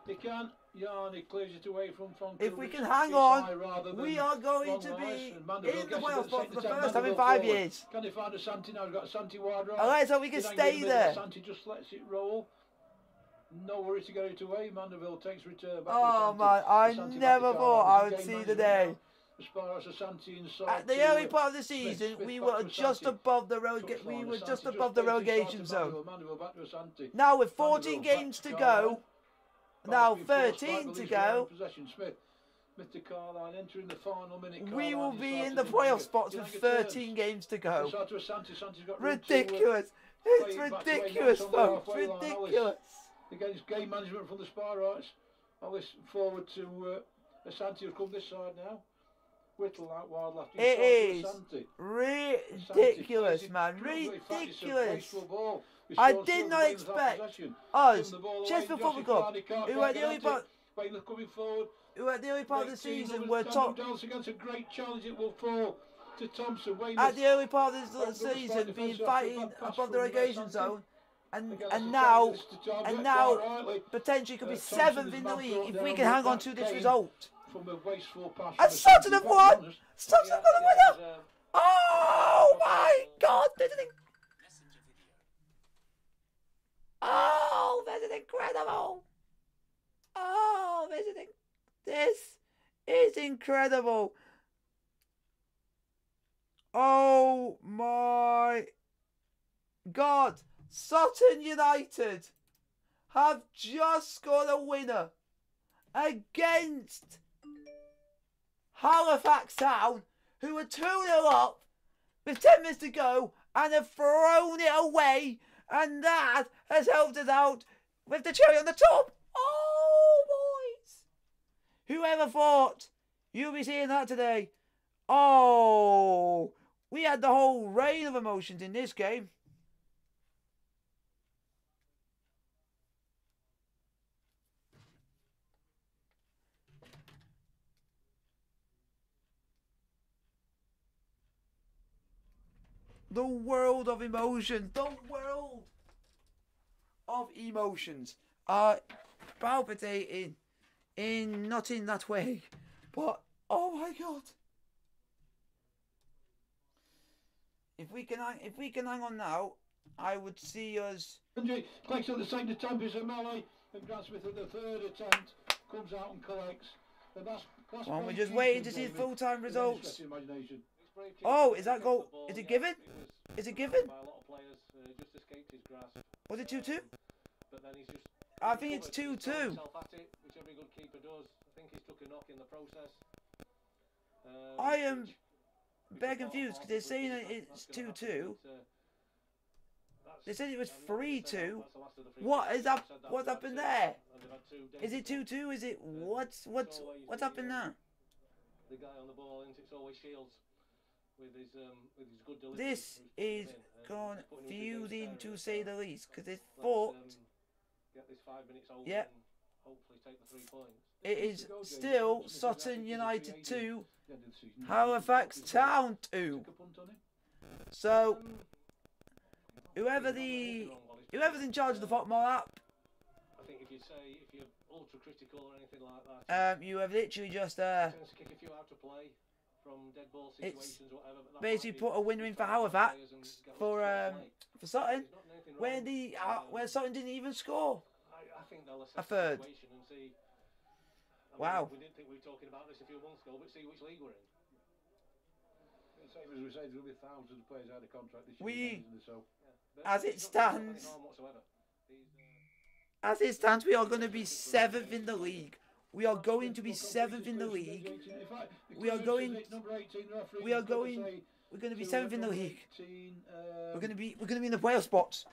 They can. Yarni clears it away from if we can hang on, we are going to be in the playoff spot for the first time in 5 years. Can they find Asante now? He's got Asante wide right. Alright, so we can stay there. Asante just lets it roll. No worry to get it away. Mandeville takes return back. Oh man, I never thought I would see the day. At the early part of the season, we were just above the relegation zone. Now with 14 games to go. Now 13 to go. We will be in the playoff spots with 13 games to go. Ridiculous. It's ridiculous, folks. Ridiculous. Again, it's game management from the Sparrows. Alice forward to Asante, who's come this side now. Whittle out wide left. It is ridiculous, man. Ridiculous. I did not expect us, Chesterfield Football Club, who at the early part of the season were top. Against a great challenge, it will fall to Thompson. At the early part of the season, being fighting above the relegation zone, and now potentially could be 7th in the league if we can hang on to this result. And Sutton have won. Sutton have got a winner. Oh my God! Oh, this is incredible! Oh, this is incredible! Oh my God! Sutton United have just scored a winner against Halifax Town, who are 2-0 up with 10 minutes to go and have thrown it away. And that has helped us out with the cherry on the top. Oh Whoever thought you'll be seeing that today? Oh, we had the whole rain of emotions in this game. The world of emotions. The world of emotions are palpitating not in that way, but oh my god. If we can hang on now, I would see us. Collects at the second attempt is a melee, and Grant Smith at the third attempt comes out and collects. And that's well, we're just waiting to see full-time results. Oh, is that goal? Is it given? Is it given? Was it 2-2? I think it's 2-2. Which every good keeper does. I think he's took a knock in the process. I am very confused because they're saying that it's 2-2. They said it was 3-2. What is up? What's happened there? Is it 2-2? Is it what's happened there? The guy on the ball, and it's always Shields with his good delivery. This is confusing to say the least because they thought. Get this 5 minutes over yeah. And hopefully take the 3 points. It is still Sutton United 2, Halifax Town 2. So whoever's in charge of the Fotmore app, I think if you're ultra critical or anything like that, you have literally just tends to kick a few out of play from dead ball situations, whatever. But basically put a winner in for Halifax for Sutton, where Sutton didn't even score. I think they'll assess a third. The situation and see. Wow. We didn't think we were talking about this a few months ago, but see which league we're in. Same as we said, there'll be thousands of players out of contract this year. As it stands, we are going to be 7th in the league. We are going to be 7th in the league. We're going to be 7th in the league. We're going to be in the playoff spots.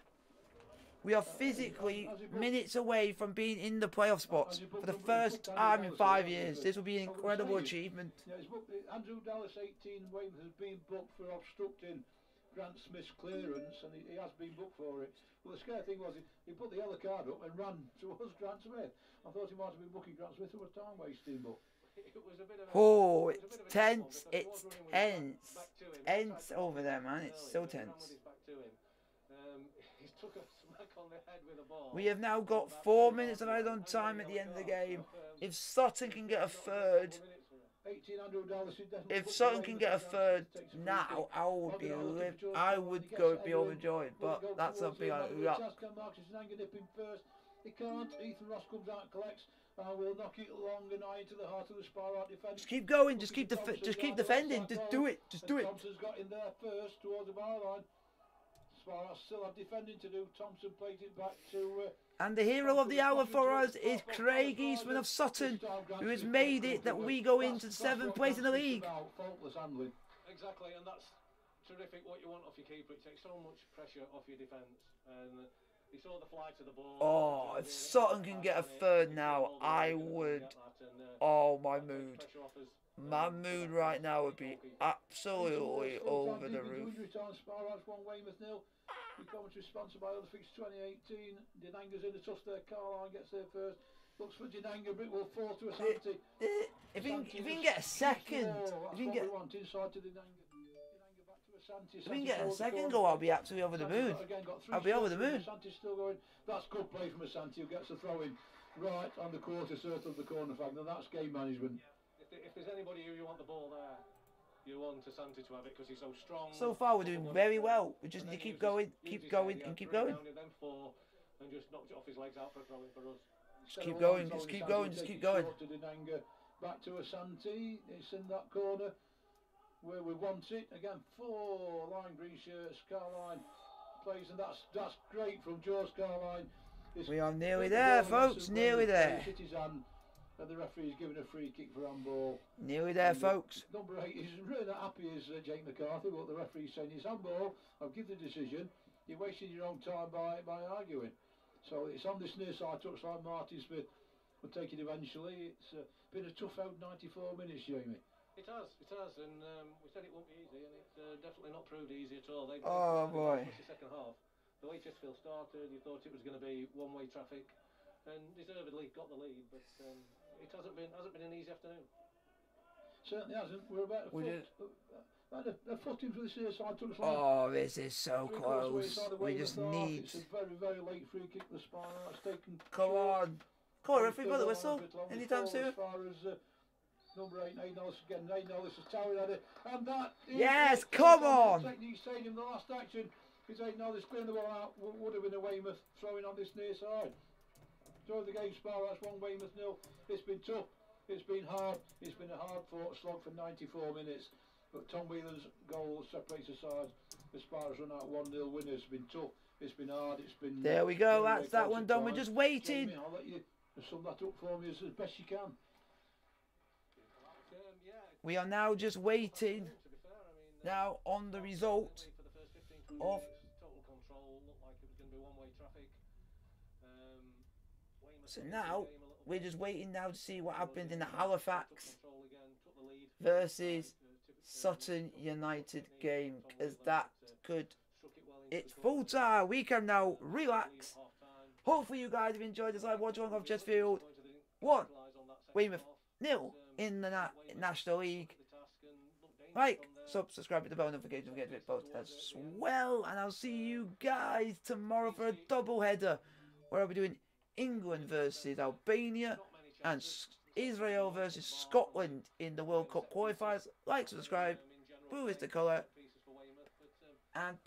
We are physically minutes away from being in the playoff spots for the first time in 5 years. This will be an incredible achievement. Andrew Dallas, 18, Weymouth has been booked for obstructing Grant Smith's clearance, and he has been booked for it. But the scary thing was he put the yellow card up and ran towards Grant Smith. I thought he might have been booking Grant Smith for a time wasting, but. Oh, it's tense. It's tense. Tense over there, man. It's so tense. We have now got 4 minutes of added-on time at the end of the game. If Sutton can get a third, now, I would be overjoyed. But that's something I He can't. Ethan Ross comes out and collects. We'll knock it long and high into the heart of the Sparrow defence. Just keep going. Just keep defending. Just do it. Just do it. Thompson's got in there first towards the byline. Sparrow still have defending to do. Thompson played it back to. And the hero of the hour for us is Craig Eastman of Sutton, who has made it that we go into 7th place in the league. Faultless handling. Exactly, and that's terrific. What you want off your keeper, it takes so much pressure off your defence. And he saw the fly to the ball. Oh, if Sutton can get a third now, I would. Oh, my mood. My mood right now would be absolutely over the roof. The commentary sponsored by Otherfix 2018. Dinanga's in the toss there. Carline gets there first. Looks for Dinanga, but it will fall to Asante. If he can get a second, if he can get a second goal, I'll be absolutely over the moon. I'll be over the moon. Asante's still going. That's good play from Asante, who gets a throw in right on the quarter circle of the corner flag. Now that's game management. If there's anybody who you want the ball there, you want Asante to have it because he's so strong. So far, we're doing very well. We just need to keep going, and keep going. And just knocked it off his legs out for throwing for us. Just keep going, just keep going, just keep going. Back to Asante. It's in that corner where we want it. Again, 4 lime green shirts. Carline plays, and that's great from George Carline. We are nearly there, folks. Nearly there. And the referee is giving a free kick for handball. Nearly there, folks. Number 8 is really not happy as Jake McCarthy, but the referee's saying it's handball. I'll give the decision. You're wasting your own time by arguing. So it's on this near side touchline. Martin Smith we'll take it eventually. It's been a tough out 94 minutes, Jamie. It has, and we said it won't be easy, and it's definitely not proved easy at all. Oh boy! The second half, the way Chesterfield started, you thought it was going to be one-way traffic, and deservedly got the lead, but it hasn't been an easy afternoon. Certainly hasn't. We're about a foot into this here side. Oh, this is so close. We just need. It's a very, very late free kick. The spine that's taken. Come on, referee, blow the whistle. Anytime soon. As far as number 8, Naidnellis again. Naidnellis is towering at it, and that. Yes, come on. Technique Stadium. The last action is Naidnellis clearing the ball out. Would have been a Weymouth throwing on this near side. So the game Spar, that's 1 Weymouth 0. It's been tough. It's been hard. It's been a hard-fought slog for 94 minutes. But Tom Whelan's goal separates the sides. The Spar has run out 1-0 winner. It's been tough. It's been hard. It's been. There we go. That's that one done. We're just waiting. Jamie, I'll let you sum that up for me as best you can. We are now just waiting. Now on the result of. Total control. Looked like it was going to be one-way traffic. So now we're just waiting now to see what happens in the Halifax versus Sutton United game, because that could. It's full time. We can now relax. Hopefully you guys have enjoyed this live watch along of Chesterfield 1, Weymouth 0 in the National League. Like, subscribe to the bell notification, don't forget to hit both as well. And I'll see you guys tomorrow for a double header where I'll be doing England versus Albania and Israel versus Scotland in the World Cup qualifiers. Like, subscribe, blue is the colour, and